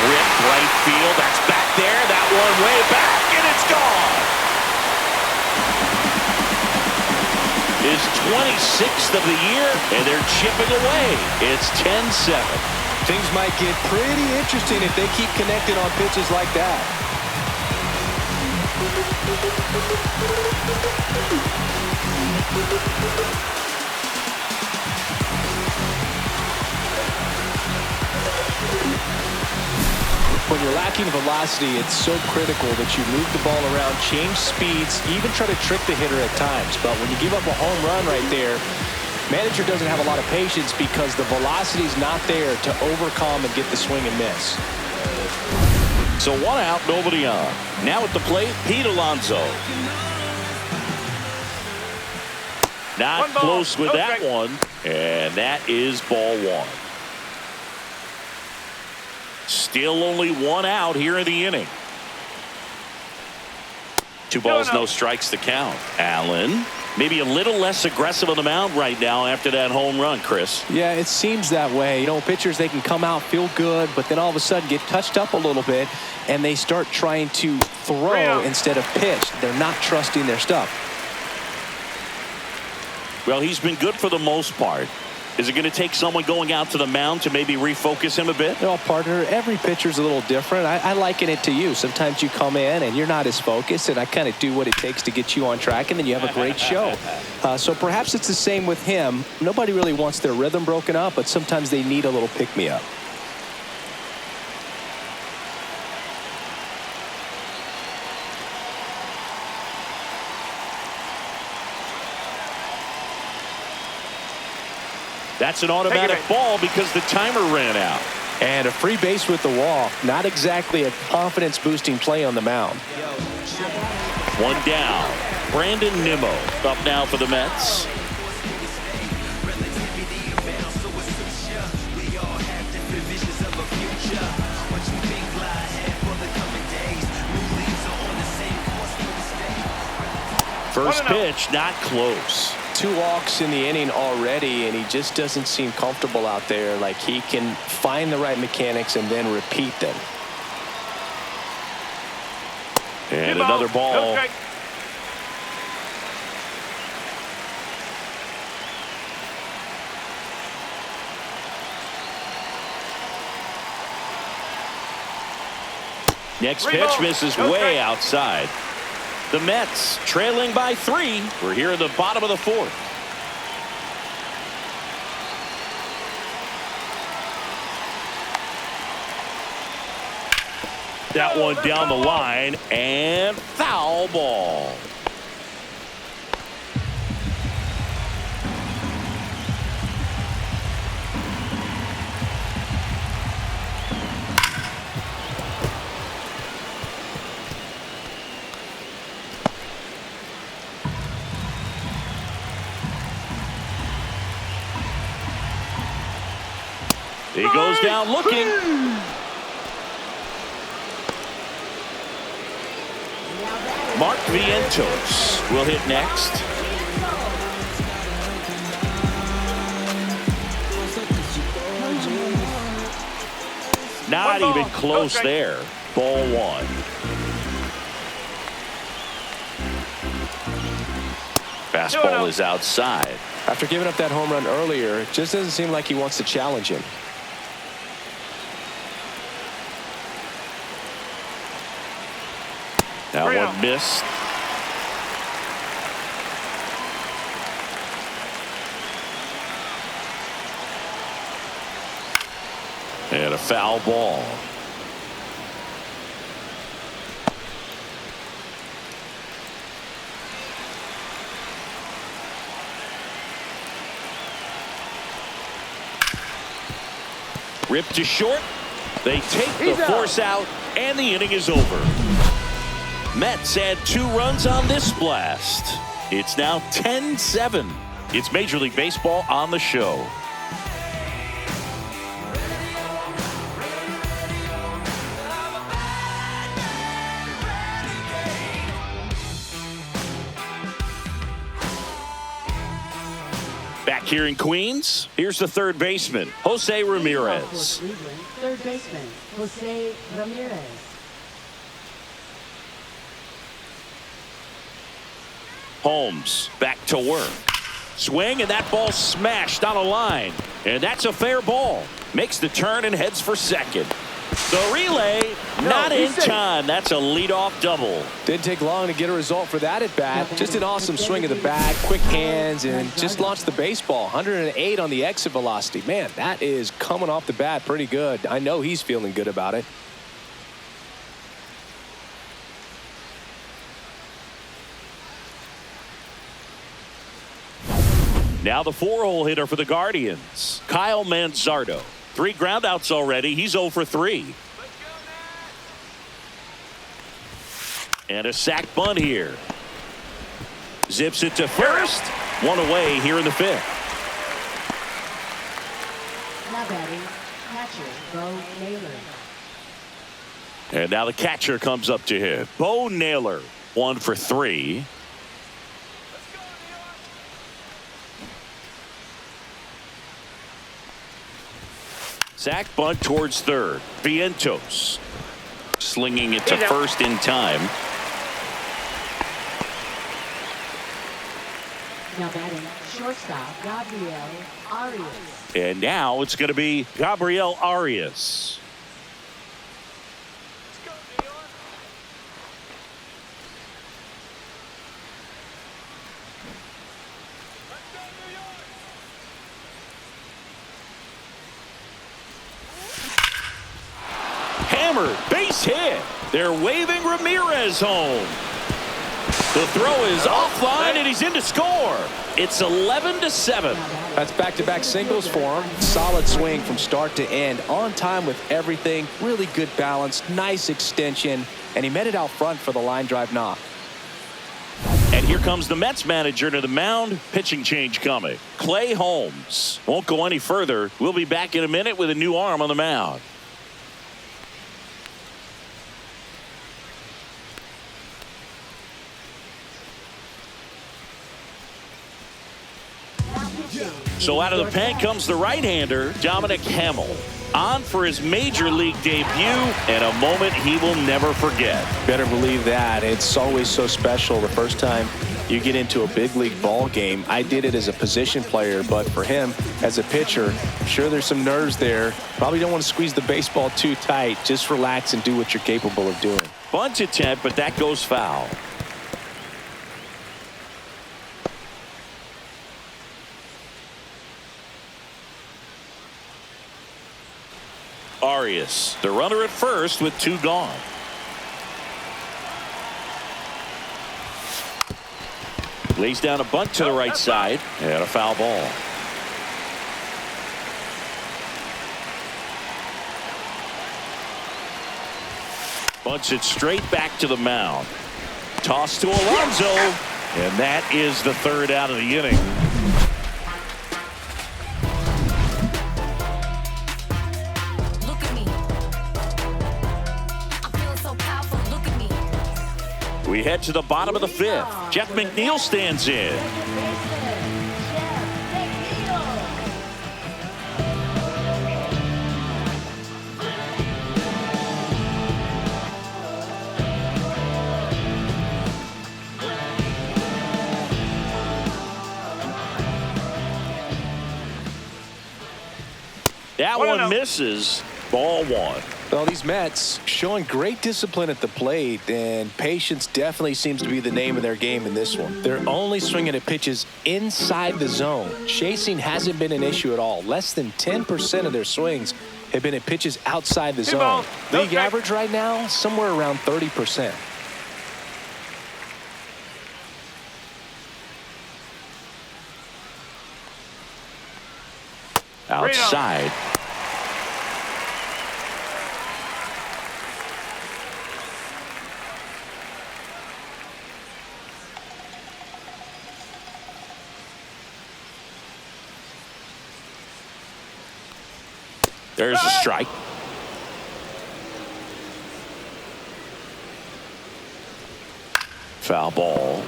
Ripped right field. That's back there. That one way back, and it's gone. His 26th of the year, and they're chipping away. It's 10-7. Things might get pretty interesting if they keep connecting on pitches like that. When you're lacking velocity, it's so critical that you move the ball around, change speeds, even try to trick the hitter at times. But when you give up a home run right there, manager doesn't have a lot of patience because the velocity is not there to overcome and get the swing and miss. So one out, nobody on. Now at the plate, Pete Alonso. Not close with that one, and that is ball one. Still only one out here in the inning. 2 balls, no strikes to count. Allen, maybe a little less aggressive on the mound right now after that home run, Chris. Yeah, it seems that way. You know, pitchers, they can come out, feel good, but then all of a sudden get touched up a little bit, and they start trying to throw instead of pitch. They're not trusting their stuff. Well, he's been good for the most part. Is it going to take someone going out to the mound to maybe refocus him a bit? Well, partner, every pitcher's a little different. I liken it to you. Sometimes you come in and you're not as focused, and I kind of do what it takes to get you on track, and then you have a great show. So perhaps it's the same with him. Nobody really wants their rhythm broken up, but sometimes they need a little pick-me-up. That's an automatic ball because the timer ran out. And a free base with the walk. Not exactly a confidence-boosting play on the mound. One down. Brandon Nimmo up now for the Mets. First pitch, not close. 2 walks in the inning already, and he just doesn't seem comfortable out there. Like he can find the right mechanics and then repeat them. And another ball. Next pitch misses way outside. The Mets trailing by 3. We're here at the bottom of the 4th. That one down the line, and foul ball. He goes down looking. Mark Vientos will hit next. Not even close there. Ball one. Fastball is outside. After giving up that home run earlier, it just doesn't seem like he wants to challenge him. That one missed. And a foul ball. Ripped to short. They take the force out, and the inning is over. Mets add 2 runs on this blast. It's now 10-7. It's Major League Baseball on the show. Back here in Queens, here's the third baseman, Jose Ramirez. Third baseman, Jose Ramirez. Holmes back to work. Swing, and that ball smashed on a line. And that's a fair ball. Makes the turn and heads for second. The relay, not in time. That's a leadoff double. Didn't take long to get a result for that at bat. Just an awesome swing of the bat, quick hands, and just launched the baseball. 108 on the exit velocity. Man, that is coming off the bat pretty good. I know he's feeling good about it. Now the 4-hole hitter for the Guardians, Kyle Manzardo. 3 groundouts already. He's 0 for 3. And a sac bunt here. Zips it to first. 1 away here in the 5th. Now batting, catcher, Bo Naylor. And now the catcher comes up to him. Bo Naylor, 1 for 3. Sac bunt towards third. Vientos slinging it to first in time. Now batting, shortstop, Gabriel Arias. And now it's going to be Gabriel Arias. Hammered, base hit. They're waving Ramirez home. The throw is offline, and he's in to score. It's 11-7. That's back-to-back singles for him. Solid swing from start to end. On time with everything. Really good balance. Nice extension. And he met it out front for the line drive knock. And here comes the Mets manager to the mound. Pitching change coming. Clay Holmes won't go any further. We'll be back in a minute with a new arm on the mound. So out of the pen comes the right-hander, Dominic Hamill, on for his major league debut, and a moment he will never forget. Better believe that. It's always so special the first time you get into a big league ball game. I did it as a position player, but for him as a pitcher, I'm sure there's some nerves there. Probably don't want to squeeze the baseball too tight. Just relax and do what you're capable of doing. Bunt attempt, but that goes foul. Arias, the runner at first with 2 gone. Lays down a bunt to the right side and a foul ball. Bunts it straight back to the mound. Toss to Alonso, and that is the 3rd out of the inning. We head to the bottom of the fifth. Jeff McNeil stands in. That one misses. Ball one. Well, these Mets showing great discipline at the plate, and patience definitely seems to be the name of their game in this one. They're only swinging at pitches inside the zone. Chasing hasn't been an issue at all. Less than 10% of their swings have been at pitches outside the zone. League average right now, somewhere around 30%. Outside. There's a strike. Foul ball.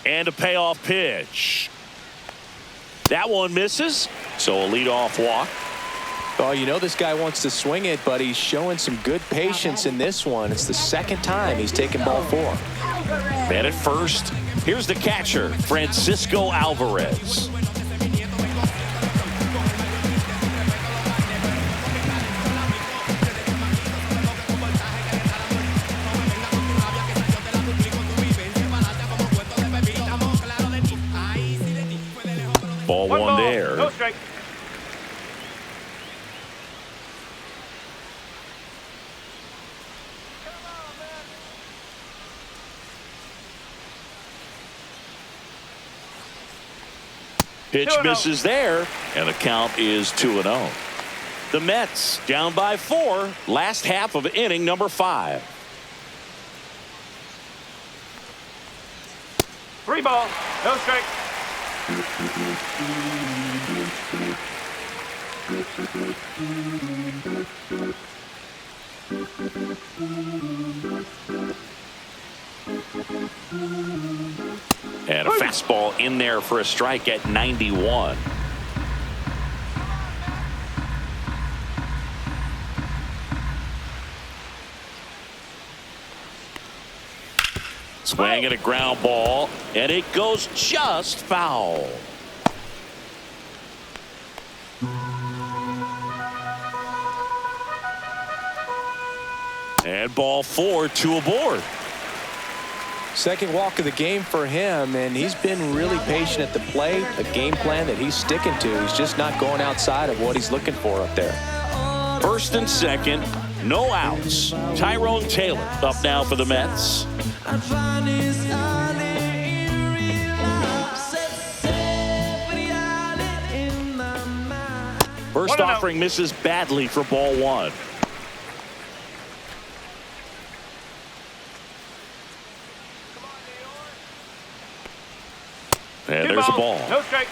And a payoff pitch. That one misses. So a leadoff walk. Oh, you know this guy wants to swing it, but he's showing some good patience in this one. It's the second time he's taken ball four. Man at first. Here's the catcher, Francisco Alvarez. Ball one there. No strike. Pitch misses there, and the count is 2-0. The Mets down by 4, last half of inning number 5. 3 ball, no strike. And a fastball in there for a strike at 91. Swing at a ground ball, and it goes just foul. And ball 4, 2 aboard. Second walk of the game for him, and he's been really patient at the plate. A game plan that he's sticking to. He's just not going outside of what he's looking for up there. First and second, no outs. Tyrone Taylor up now for the Mets. First offering misses badly for ball one. And there's a ball. No strike.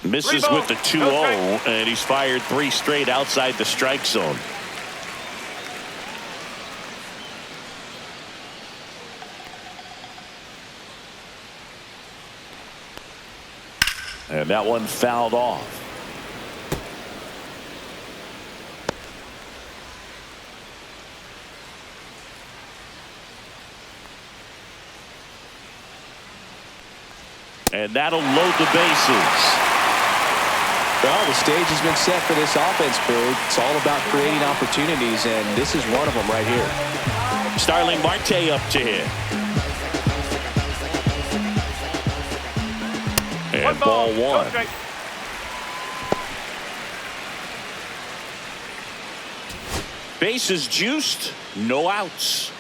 Misses with the 2-0, and he's fired 3 straight outside the strike zone. And that one fouled off. And that'll load the bases. Well, the stage has been set for this offense, Boog. It's all about creating opportunities, and this is one of them right here. Starling Marte up to hit. And ball one. No strike. Bases juiced, no outs.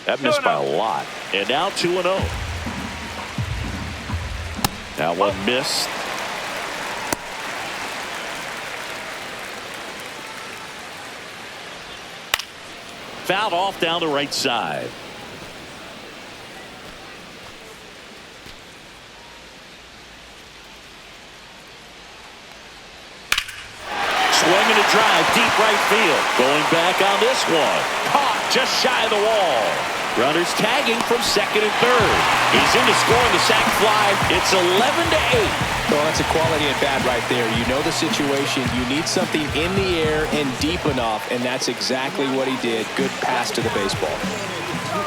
That missed by a lot. And now 2-0. That one missed. Fouled off down the right side. Swinging a drive deep right field. Going back on this one. Caught just shy of the wall. Runners tagging from second and third. He's in to score on the sac fly. It's 11-8. Well, that's a quality at bat right there. You know the situation. You need something in the air and deep enough, and that's exactly what he did. Good pass to the baseball.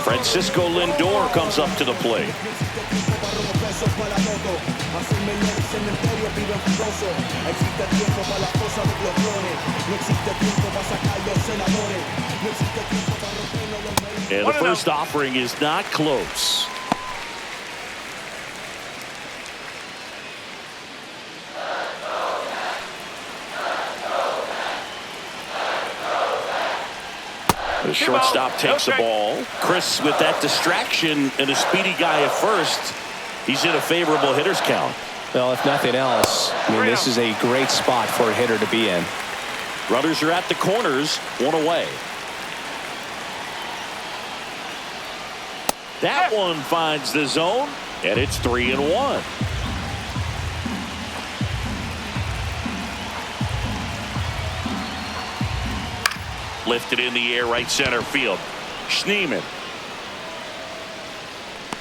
Francisco Lindor comes up to the plate. And the first offering is not close. The shortstop takes the ball. Chris with that distraction and a speedy guy at first. He's in a favorable hitter's count. Well, if nothing else, I mean, this is a great spot for a hitter to be in. Runners are at the corners, one away. That one finds the zone, and it's 3-1. Lifted in the air, right center field. Schneemann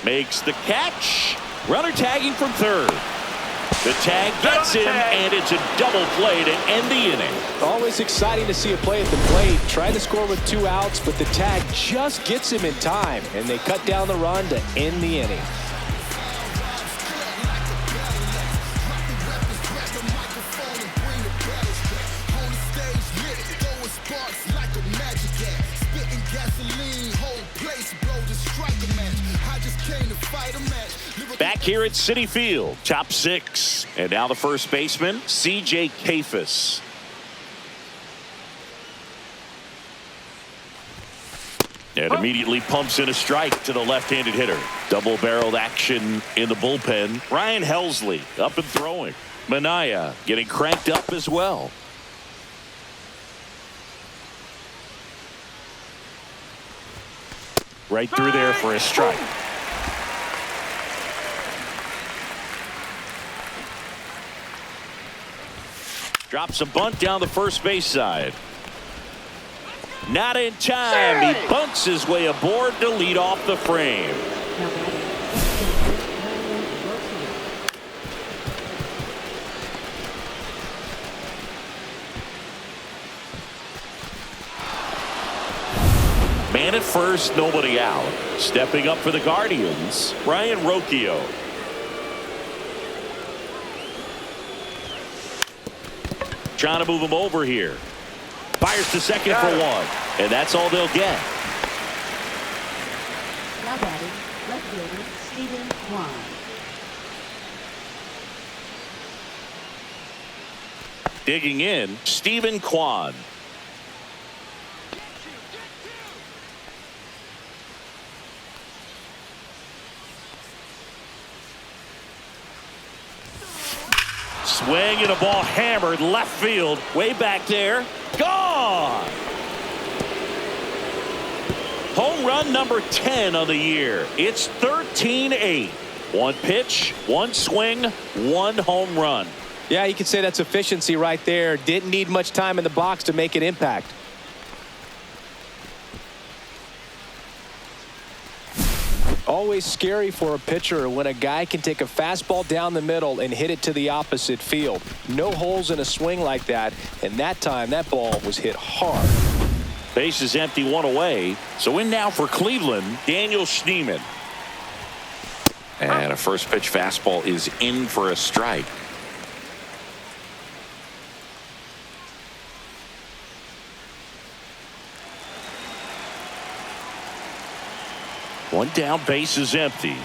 makes the catch. Runner tagging from third. The tag gets him, and it's a double play to end the inning. Always exciting to see a play at the plate. Tried to score with 2 outs, but the tag just gets him in time, and they cut down the run to end the inning. Back here at Citi Field, top 6. And now the first baseman, C.J. Kafis. And immediately pumps in a strike to the left-handed hitter. Double-barreled action in the bullpen. Ryan Helsley up and throwing. Minaya getting cranked up as well. Right through there for a strike. Drops a bunt down the first base side. Not in time. He bunts his way aboard to lead off the frame. Man at first, nobody out. Stepping up for the Guardians, Ryan Rocchio. Trying to move him over here. Fires to second for 1. And that's all they'll get. Now batting, left fielder Stephen Kwan. Digging in, Stephen Kwan. Swing and a ball hammered left field. Way back there. Gone! Home run number 10 on the year. It's 13-8. 1 pitch, 1 swing, 1 home run. Yeah, you could say that's efficiency right there. Didn't need much time in the box to make an impact. Always scary for a pitcher when a guy can take a fastball down the middle and hit it to the opposite field. No holes in a swing like that, and that time that ball was hit hard. Base is empty, 1 away. So in now for Cleveland, Daniel Schneemann. And a first pitch fastball is in for a strike. One down, base is empty.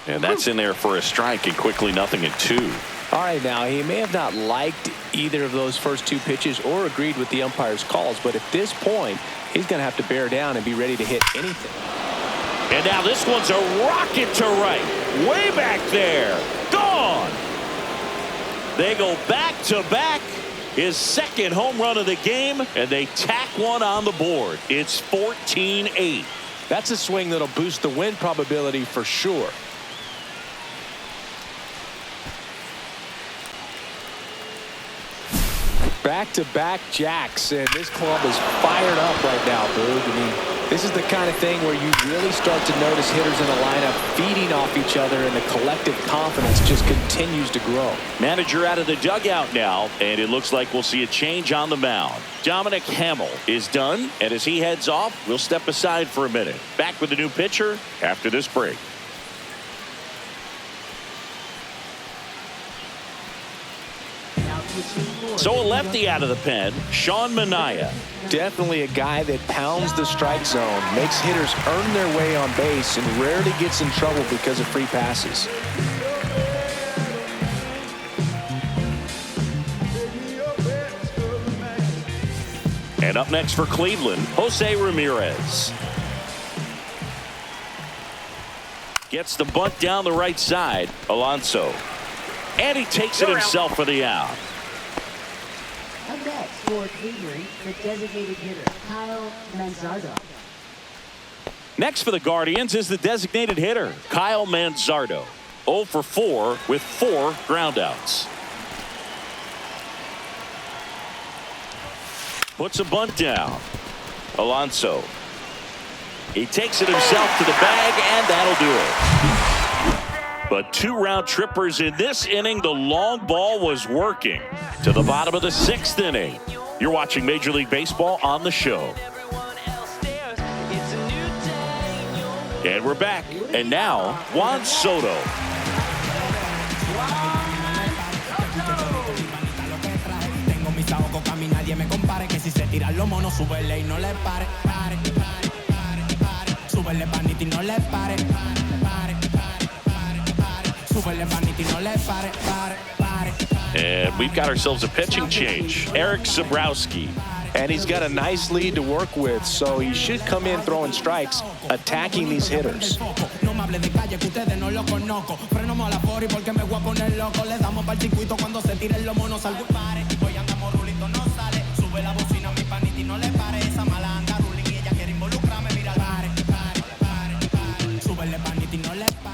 And that's in there for a strike, and quickly 0-2. All right, now he may have not liked either of those first 2 pitches or agreed with the umpire's calls, but at this point he's going to have to bear down and be ready to hit anything. And now this one's a rocket to right. way back there. Gone. They go back-to-back. His second home run of the game, and they tack one on the board. It's 14-8. That's a swing that'll boost the win probability for sure. Back-to-back jacks, and this club is fired up right now, Boog. I mean, this is the kind of thing where you really start to notice hitters in the lineup feeding off each other, and the collective confidence just continues to grow. Manager out of the dugout now, and it looks like we'll see a change on the mound. Dominic Hamill is done, and as he heads off, we'll step aside for a minute. Back with the new pitcher after this break. So a lefty out of the pen, Sean Manaea. Definitely a guy that pounds the strike zone, makes hitters earn their way on base, and rarely gets in trouble because of free passes. And up next for Cleveland, Jose Ramirez. Gets the bunt down the right side, Alonso. And he takes it himself for the out. Up next for Cleveland, the designated hitter, Kyle Manzardo. Next for the Guardians is the designated hitter, Kyle Manzardo. 0 for 4 with 4 groundouts. Puts a bunt down. Alonso. He takes it himself to the bag, and that'll do it. But 2 round trippers in this inning. The long ball was working. To the bottom of the 6th inning. You're watching Major League Baseball on the show. And we're back. And now, Juan Soto. And we've got ourselves a pitching change. Eric Zabrowski. And he's got a nice lead to work with, so he should come in throwing strikes, attacking these hitters.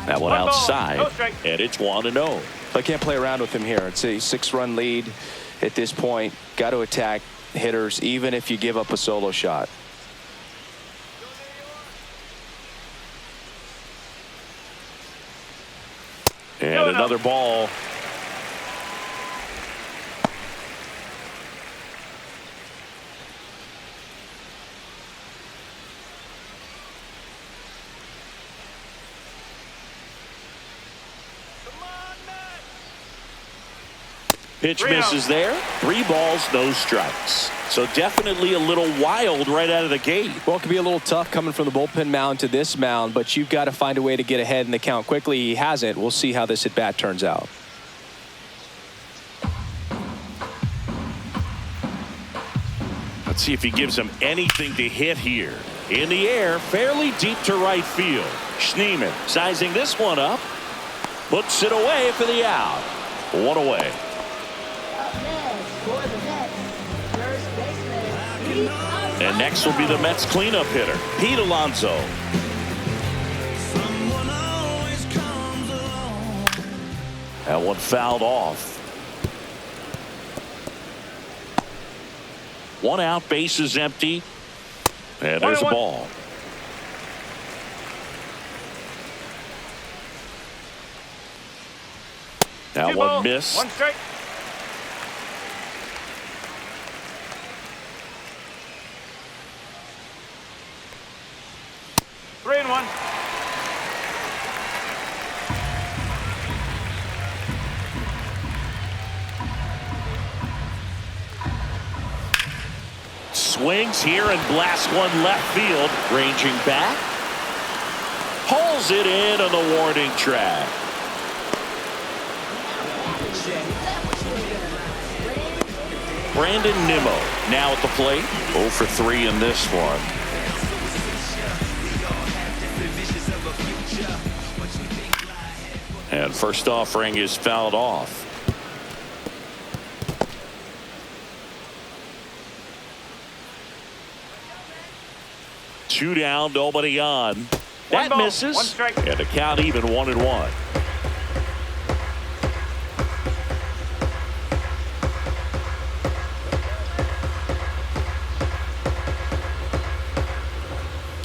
That one outside, and it's 1-0. I can't play around with him here. It's a 6-run lead at this point. Got to attack hitters, even if you give up a solo shot. And another ball. Pitch misses there. 3 balls, no strikes. So definitely a little wild right out of the gate. Well, it can be a little tough coming from the bullpen mound to this mound, but you've got to find a way to get ahead in the count quickly. He hasn't. We'll see how this at-bat turns out. Let's see if he gives him anything to hit here. In the air, fairly deep to right field. Schneemann sizing this one up. Puts it away for the out. 1 away. And next will be the Mets cleanup hitter, Pete Alonso. That one fouled off. 1 out, base is empty. And there's a ball. That one missed. 1 strike. Three and 1. Swings here and blasts one left field. Ranging back. Pulls it in on the warning track. Brandon Nimmo now at the plate. 0 for 3 in this one. And first offering is fouled off. Two down, nobody on. That ball, misses. one strike. And the count even 1-1.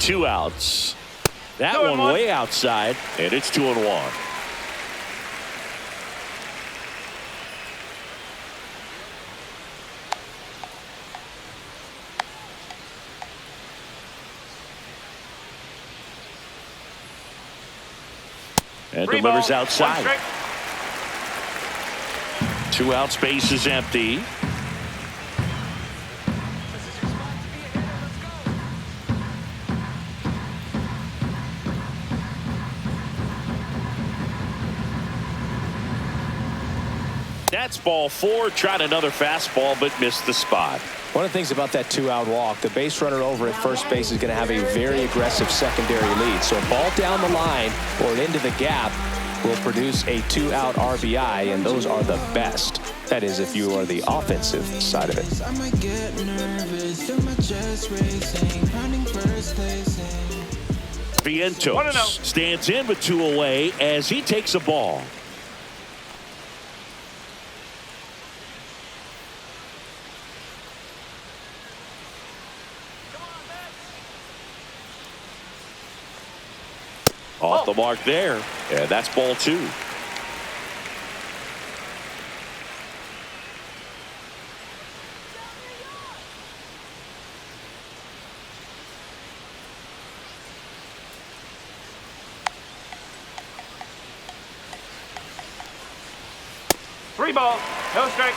Two outs. That one way outside, and it's 2-1. And delivers outside. 2 outs, base is empty. That's ball 4. Tried another fastball, but missed the spot. One of the things about that 2-out walk, the base runner over at first base is going to have a very aggressive secondary lead. So a ball down the line or into the gap will produce a 2-out RBI, and those are the best. That is, if you are the offensive side of it. Vientos stands in with 2 away as he takes a ball. Off the mark there, and that's ball 2. Three ball, no strike.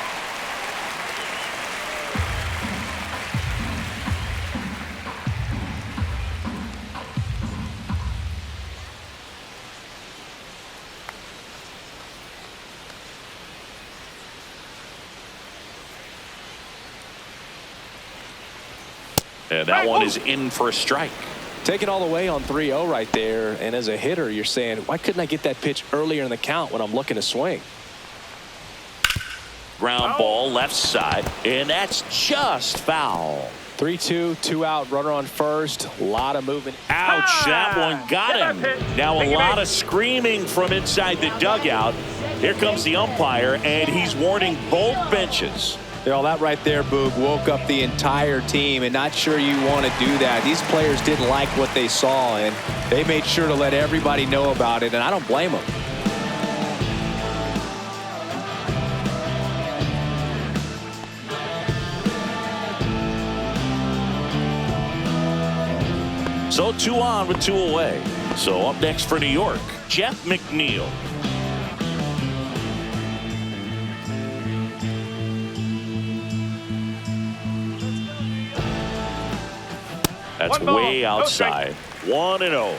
And that one is in for a strike. Taking all the way on 3-0 right there, and as a hitter, you're saying, why couldn't I get that pitch earlier in the count when I'm looking to swing? Ground ball left side, and that's just foul. 3-2, 2-out, runner on first. A lot of movement. Ouch, that one got him. Now a lot of screaming from inside the dugout. Here comes the umpire, and he's warning both benches. You know, that right there, Boog, woke up the entire team, and not sure you want to do that. These players didn't like what they saw, and they made sure to let everybody know about it, and I don't blame them. So 2 on with 2 away. So up next for New York, Jeff McNeil. That's way outside. 1-0.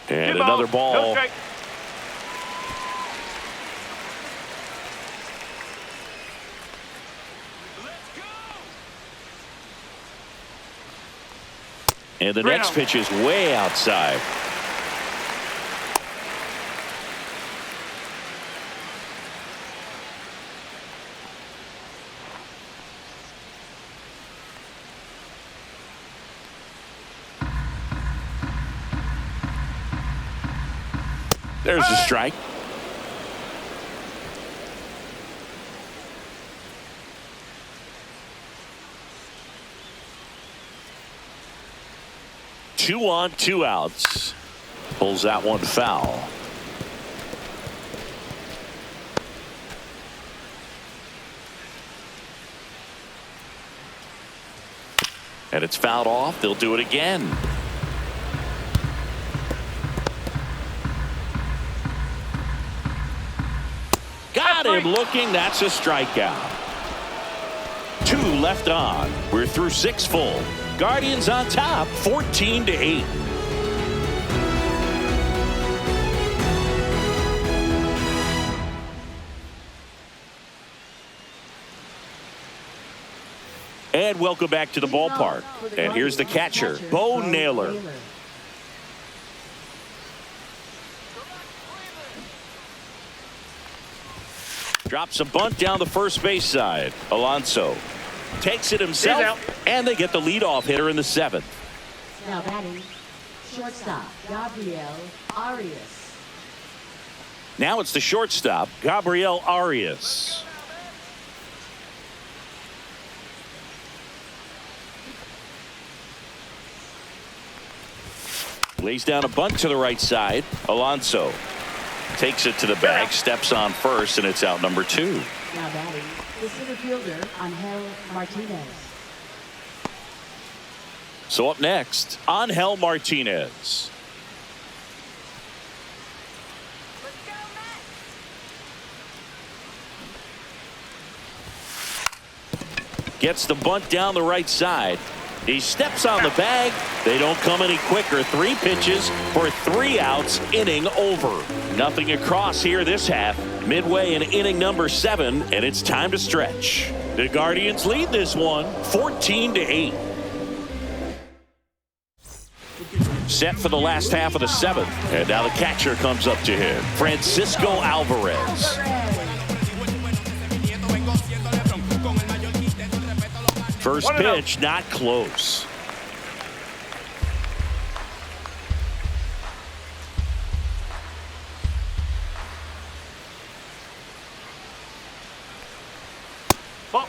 And another ball. And the next pitch is way outside. There's a strike. Two on, 2 outs. Pulls that one foul. And it's fouled off. They'll do it again. Got him looking. That's a strikeout. 2 left on. We're through 6 full. Guardians on top, 14-8. And welcome back to the ballpark. And here's the catcher, Bo Naylor. Drops a bunt down the first base side. Alonso takes it himself, and they get the leadoff hitter in the 7th. Now batting, shortstop, Gabriel Arias. Now it's the shortstop, Gabriel Arias. Lays down a bunt to the right side. Alonso takes it to the bag, steps on first, and it's out number 2. Now batting, the center fielder, Angel Martinez. So up next, Angel Martinez. Gets the bunt down the right side. He steps on the bag. They don't come any quicker. 3 pitches for 3 outs. Inning over. Nothing across here this half. Midway in inning number 7, and it's time to stretch. The Guardians lead this one 14-8. Set for the last half of the 7th. And now the catcher comes up to him, Francisco Alvarez. First pitch, not close. Ball.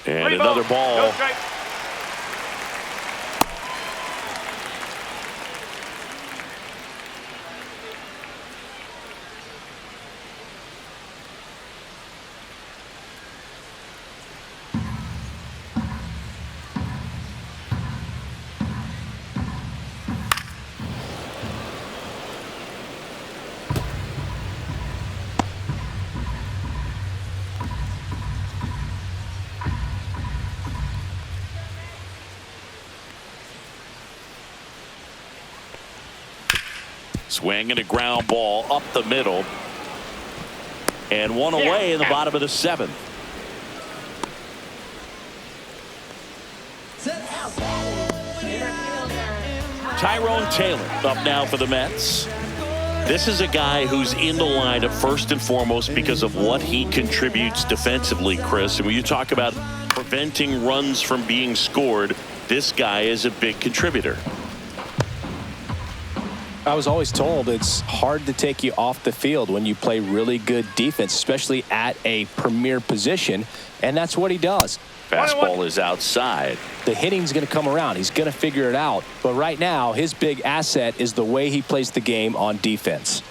And another ball. No strike. Swing and a ground ball up the middle. And one away in the bottom of the 7th. Tyrone Taylor up now for the Mets. This is a guy who's in the lineup first and foremost because of what he contributes defensively, Chris. And when you talk about preventing runs from being scored, this guy is a big contributor. I was always told it's hard to take you off the field when you play really good defense, especially at a premier position, and that's what he does. Fastball is outside. The hitting's going to come around. He's going to figure it out. But right now, his big asset is the way he plays the game on defense.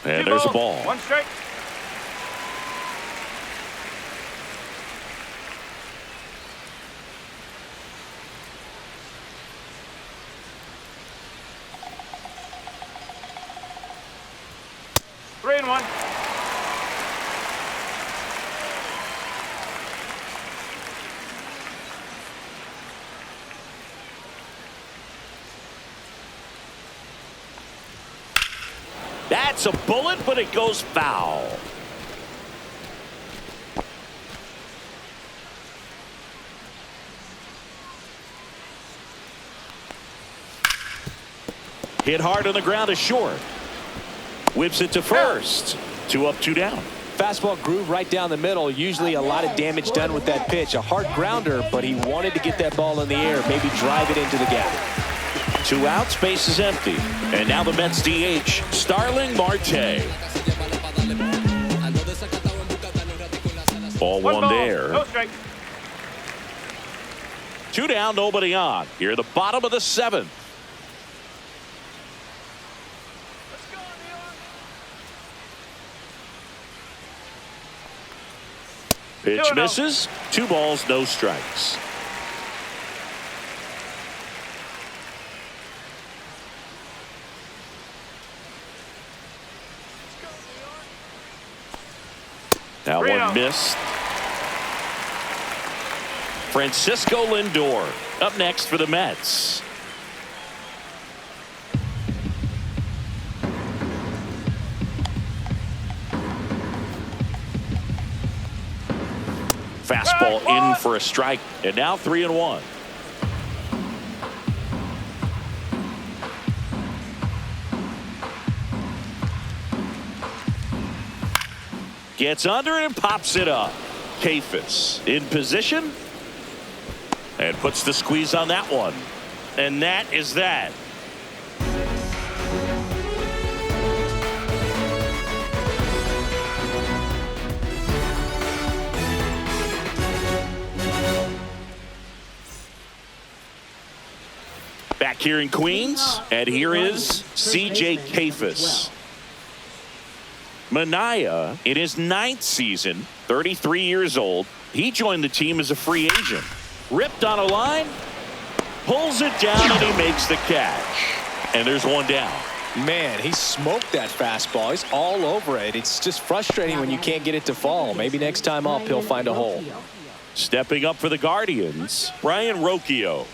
And there's a ball. 1 strike. Three and 1. That's a bullet, but it goes foul. Hit hard on the ground is short. Whips it to first. 2 up, 2 down. Fastball groove right down the middle. Usually a lot of damage done with that pitch. A hard grounder, but he wanted to get that ball in the air, maybe drive it into the gap. 2 outs, base is empty. And now the Mets DH, Starling Marte. Ball 1 there. No strike. 2 down, nobody on. Here at the bottom of the 7th. Pitch misses. 2 balls, no strikes. That one missed. Francisco Lindor up next for the Mets. Fastball in for a strike, and now 3-1. Gets under and pops it up. Kafis in position and puts the squeeze on that one. And that is that. Back here in Queens, and here is C.J. Kafis. Manaea, in his 9th season, 33 years old, he joined the team as a free agent. Ripped on a line, pulls it down, and he makes the catch. And there's one down. Man, he smoked that fastball. He's all over it. It's just frustrating when you can't get it to fall. Maybe next time up, he'll find a hole. Stepping up for the Guardians, Brian Rocchio.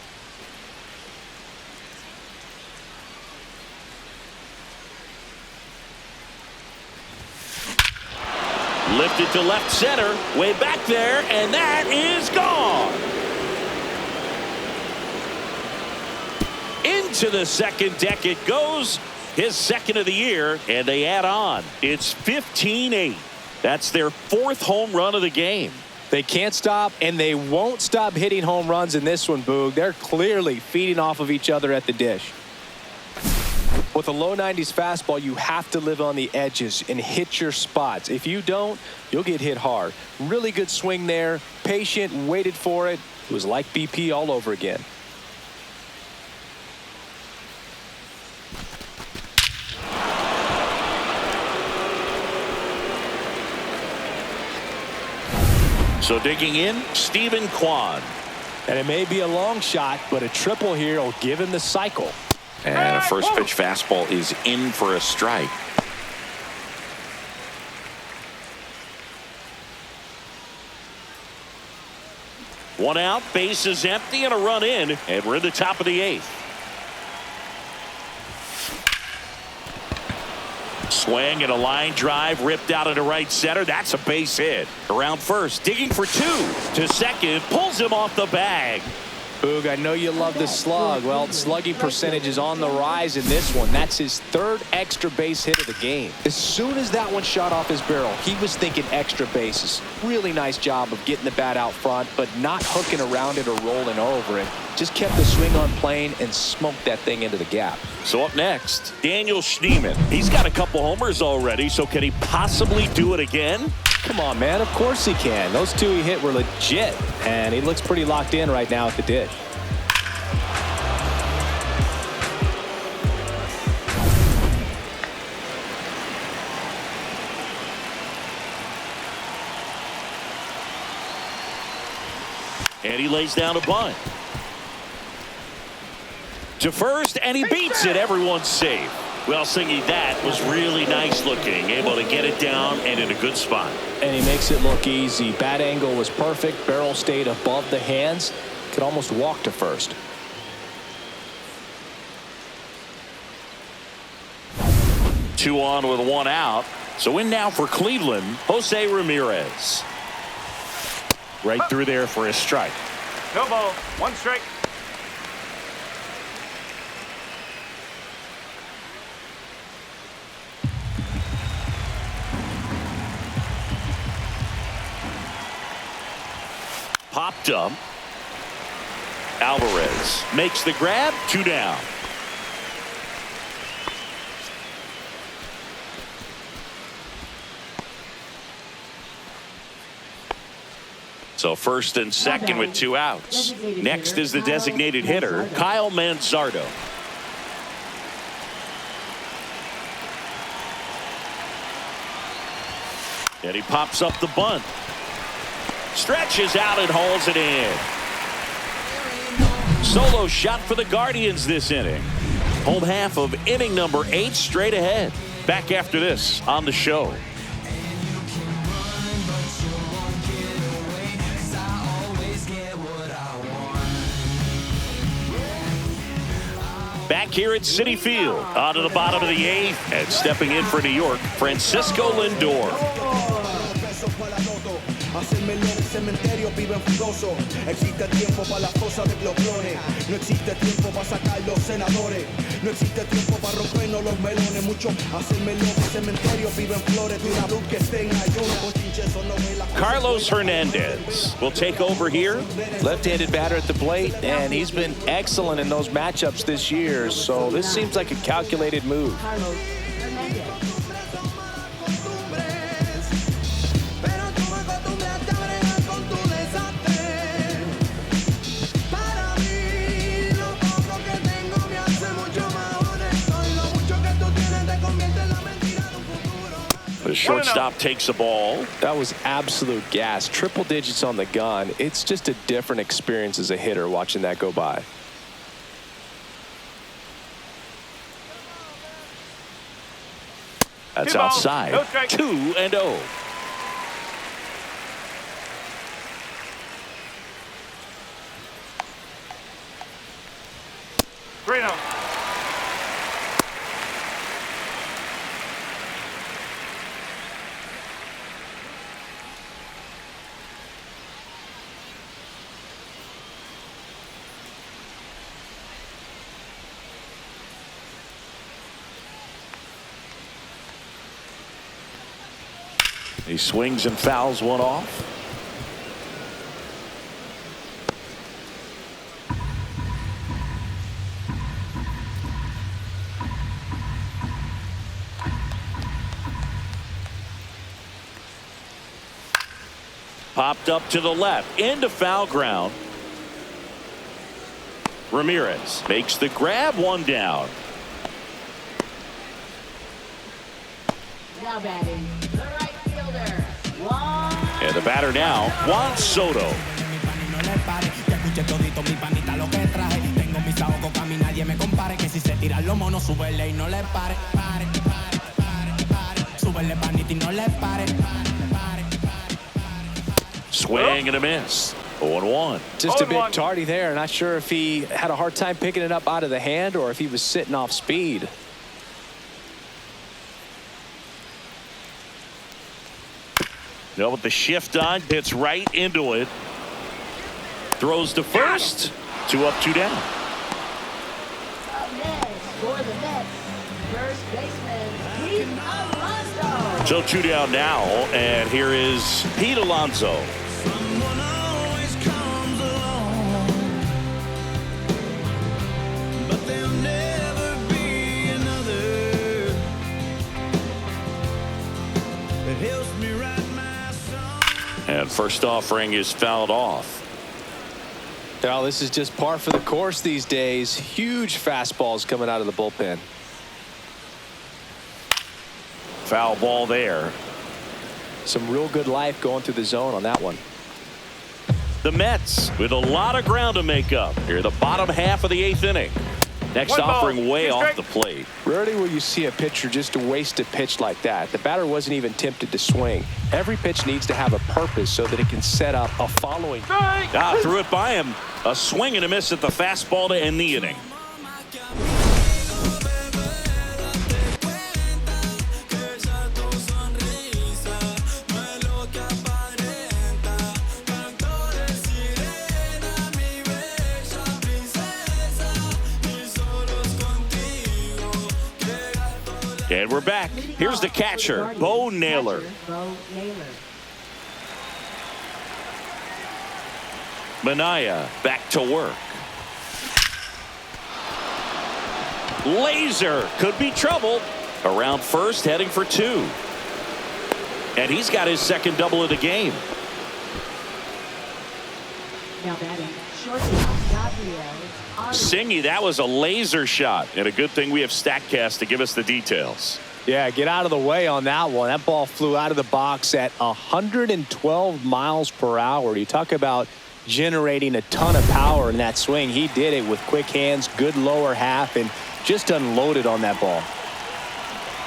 Lifted to left center, way back there, and that is gone. Into the second deck it goes, his second of the year, and they add on. It's 15-8. That's their 4th home run of the game. They can't stop, and they won't stop hitting home runs in this one, Boog. They're clearly feeding off of each other at the dish. With a low 90s fastball, you have to live on the edges and hit your spots. If you don't, you'll get hit hard. Really good swing there. Patient, waited for it. It was like BP all over again. So digging in, Stephen Kwan. And it may be a long shot, but a triple here will give him the cycle. And a first pitch fastball is in for a strike. One out, base is empty, and a run in, and we're in the top of the 8th. Swing and a line drive ripped out into right center. That's a base hit. Around first, digging for 2 to second, pulls him off the bag. Boog, I know you love the slug. Well, slugging percentage is on the rise in this one. That's his 3rd extra base hit of the game. As soon as that one shot off his barrel, he was thinking extra bases. Really nice job of getting the bat out front, but not hooking around it or rolling over it. Just kept the swing on plane and smoked that thing into the gap. So up next, Daniel Schneemann. He's got a couple homers already, so can he possibly do it again? Come on, man. Of course he can. Those 2 he hit were legit, and he looks pretty locked in right now at the dish. And he lays down a bunt. To first, and he beats it. Everyone's safe. Well, Singy, that was really nice looking. Able to get it down and in a good spot. And he makes it look easy. Bat angle was perfect. Barrel stayed above the hands. Could almost walk to first. Two on with 1 out. So in now for Cleveland, Jose Ramirez. Right through there for a strike. No ball. 1 strike. Popped up. Alvarez makes the grab. 2 down. So first and second with 2 outs. Next is the designated hitter, Kyle Manzardo. And he pops up the bunt. Stretches out and hauls it in. Solo shot for the Guardians this inning. Home half of inning number 8 straight ahead. Back after this on the show. Back here at Citi Field, on to the bottom of the 8th, and stepping in for New York, Francisco Lindor. Hacerme en el cementerio viven fugoso. Existe tiempo para las cosas de los clones. No existe tiempo para sacar los senadores. No existe tiempo para rompernos los melones. Mucho hacerme en el cementerio viven flores. De una luz que esté en ayuno. Carlos Hernandez will take over here. Left-handed batter at the plate, and he's been excellent in those matchups this year. So this seems like a calculated move. Carlos Hernandez. The shortstop takes the ball. That was absolute gas. Triple digits on the gun. It's just a different experience as a hitter watching that go by. That's 2 balls, outside. no strikes. 2-0. He swings and fouls one off. Popped up to the left into foul ground. Ramirez makes the grab, one down. Now batting, the right fielder, Juan. And the batter now, Juan Soto. Swing and a miss. 0-1. Just a bit tardy there. Not sure if he had a hard time picking it up out of the hand or if he was sitting off speed. Now with the shift on, hits right into it. Throws to first. 2 up, 2 down. Up next for the Mets, first baseman, Pete Alonso. So 2 down now, and here is Pete Alonso. Someone always comes along, but there'll never be another that helps me write my song. And first offering is fouled off. Now, this is just par for the course these days. Huge fastballs coming out of the bullpen. Foul ball there. Some real good life going through the zone on that one. The Mets with a lot of ground to make up here, the bottom half of the 8th inning. Next offering way off the plate. Rarely will you see a pitcher just to waste a pitch like that. The batter wasn't even tempted to swing. Every pitch needs to have a purpose so that it can set up a following. Threw it by him. A swing and a miss at the fastball to end the inning. And we're back. Here's the catcher, Bo Naylor. Bo Naylor. Minaya back to work. Laser could be trouble. Around first, heading for 2. And he's got his second double of the game. Now batting, shortstop, Gabriel. Singy, that was a laser shot. And a good thing we have StatCast to give us the details. Yeah, get out of the way on that one. That ball flew out of the box at 112 miles per hour. You talk about generating a ton of power in that swing. He did it with quick hands, good lower half, and just unloaded on that ball.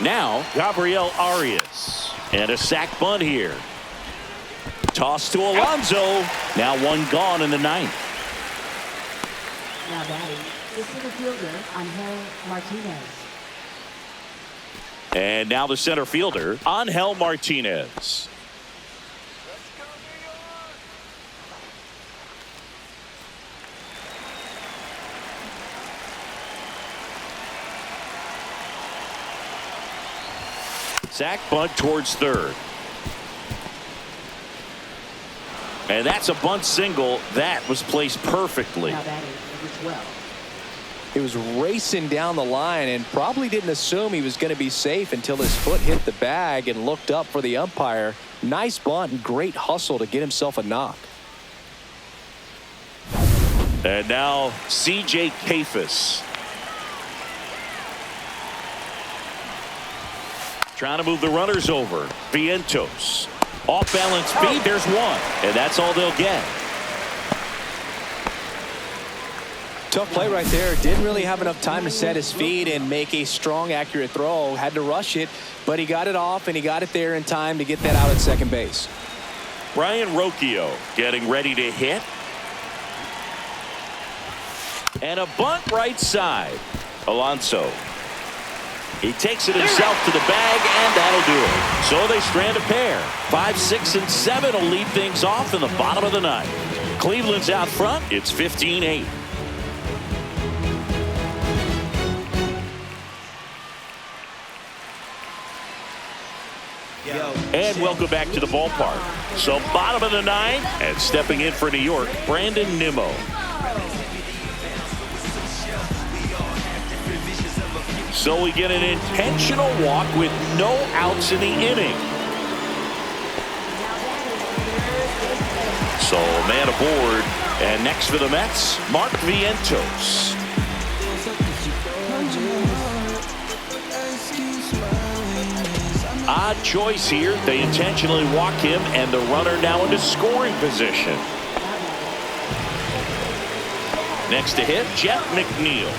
Now, Gabriel Arias. And a sac bunt here. Toss to Alonso. Now one gone in the 9th. Now batting, the center fielder, Angel Martinez. And now the center fielder, Angel Martinez. Sack bunt towards third. And that's a bunt single that was placed perfectly. Now batting, number 12. He was racing down the line and probably didn't assume he was going to be safe until his foot hit the bag and looked up for the umpire. Nice bunt and great hustle to get himself a knock. And now C.J. Kafis. Trying to move the runners over. Vientos. Off balance speed. There's one. And that's all they'll get. Tough play right there. Didn't really have enough time to set his feet and make a strong, accurate throw. Had to rush it, but he got it off and he got it there in time to get that out at second base. Brian Rocchio getting ready to hit. And a bunt right side. Alonso. He takes it himself to the bag, and that'll do it. So they strand a pair. 5, 6, and 7 will lead things off in the bottom of the ninth. Cleveland's out front. It's 15-8. And welcome back to the ballpark. So bottom of the ninth, and stepping in for New York, Brandon Nimmo. So we get an intentional walk with no outs in the inning. So man aboard, and next for the Mets, Mark Vientos. Odd choice here. They intentionally walk him, and the runner now into scoring position. Next to hit, Jeff McNeil.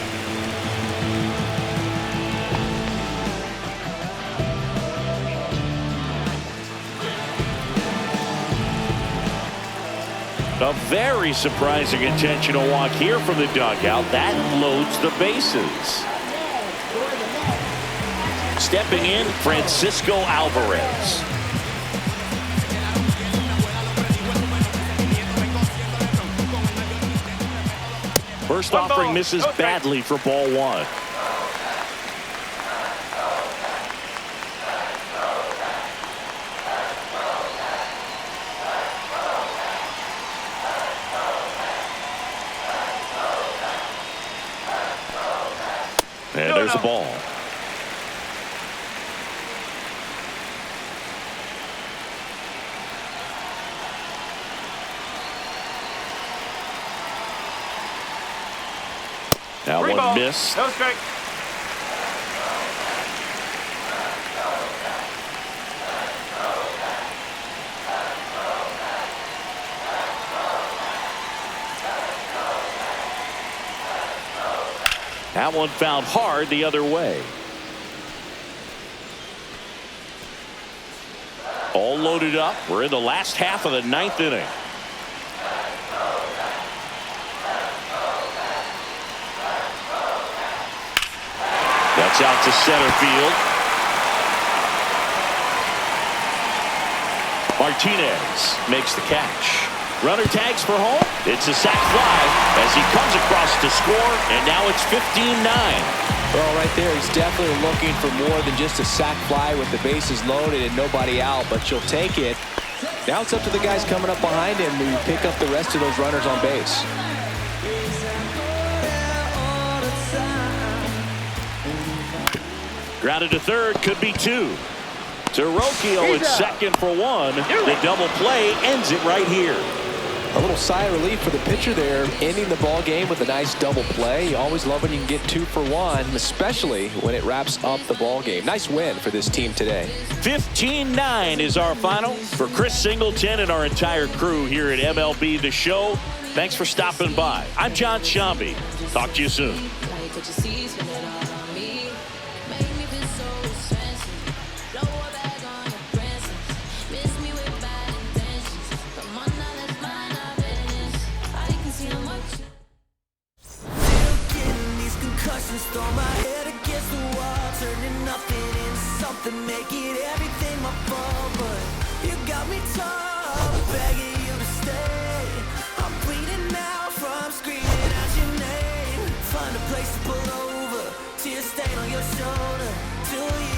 A very surprising intentional walk here from the dugout. That loads the bases. Stepping in, Francisco Alvarez. First offering misses badly for ball one. And there's the ball. Now one missed. No strike. That one found hard the other way. All loaded up. We're in the last half of the ninth inning. That's out to center field. Martinez makes the catch. Runner tags for home. It's a sac fly as he comes across to score, and now it's 15-9. Well, right there, he's definitely looking for more than just a sac fly with the bases loaded and nobody out, but you'll take it. Now it's up to the guys coming up behind him to pick up the rest of those runners on base. Grounded to third, could be two. To Rocchio at second for one. The double play ends it right here. A little sigh of relief for the pitcher there, ending the ball game with a nice double play. You always love when you can get 2 for 1, especially when it wraps up the ball game. Nice win for this team today. 15-9 is our final. For Chris Singleton and our entire crew here at MLB The Show, thanks for stopping by. I'm John Shambi. Talk to you soon. Just throw my head against the wall, turning nothing into something, making everything my fault. But you got me torn, begging you to stay. I'm bleeding out from screaming out your name. Find a place to pull over, tears stain on your shoulder. Do you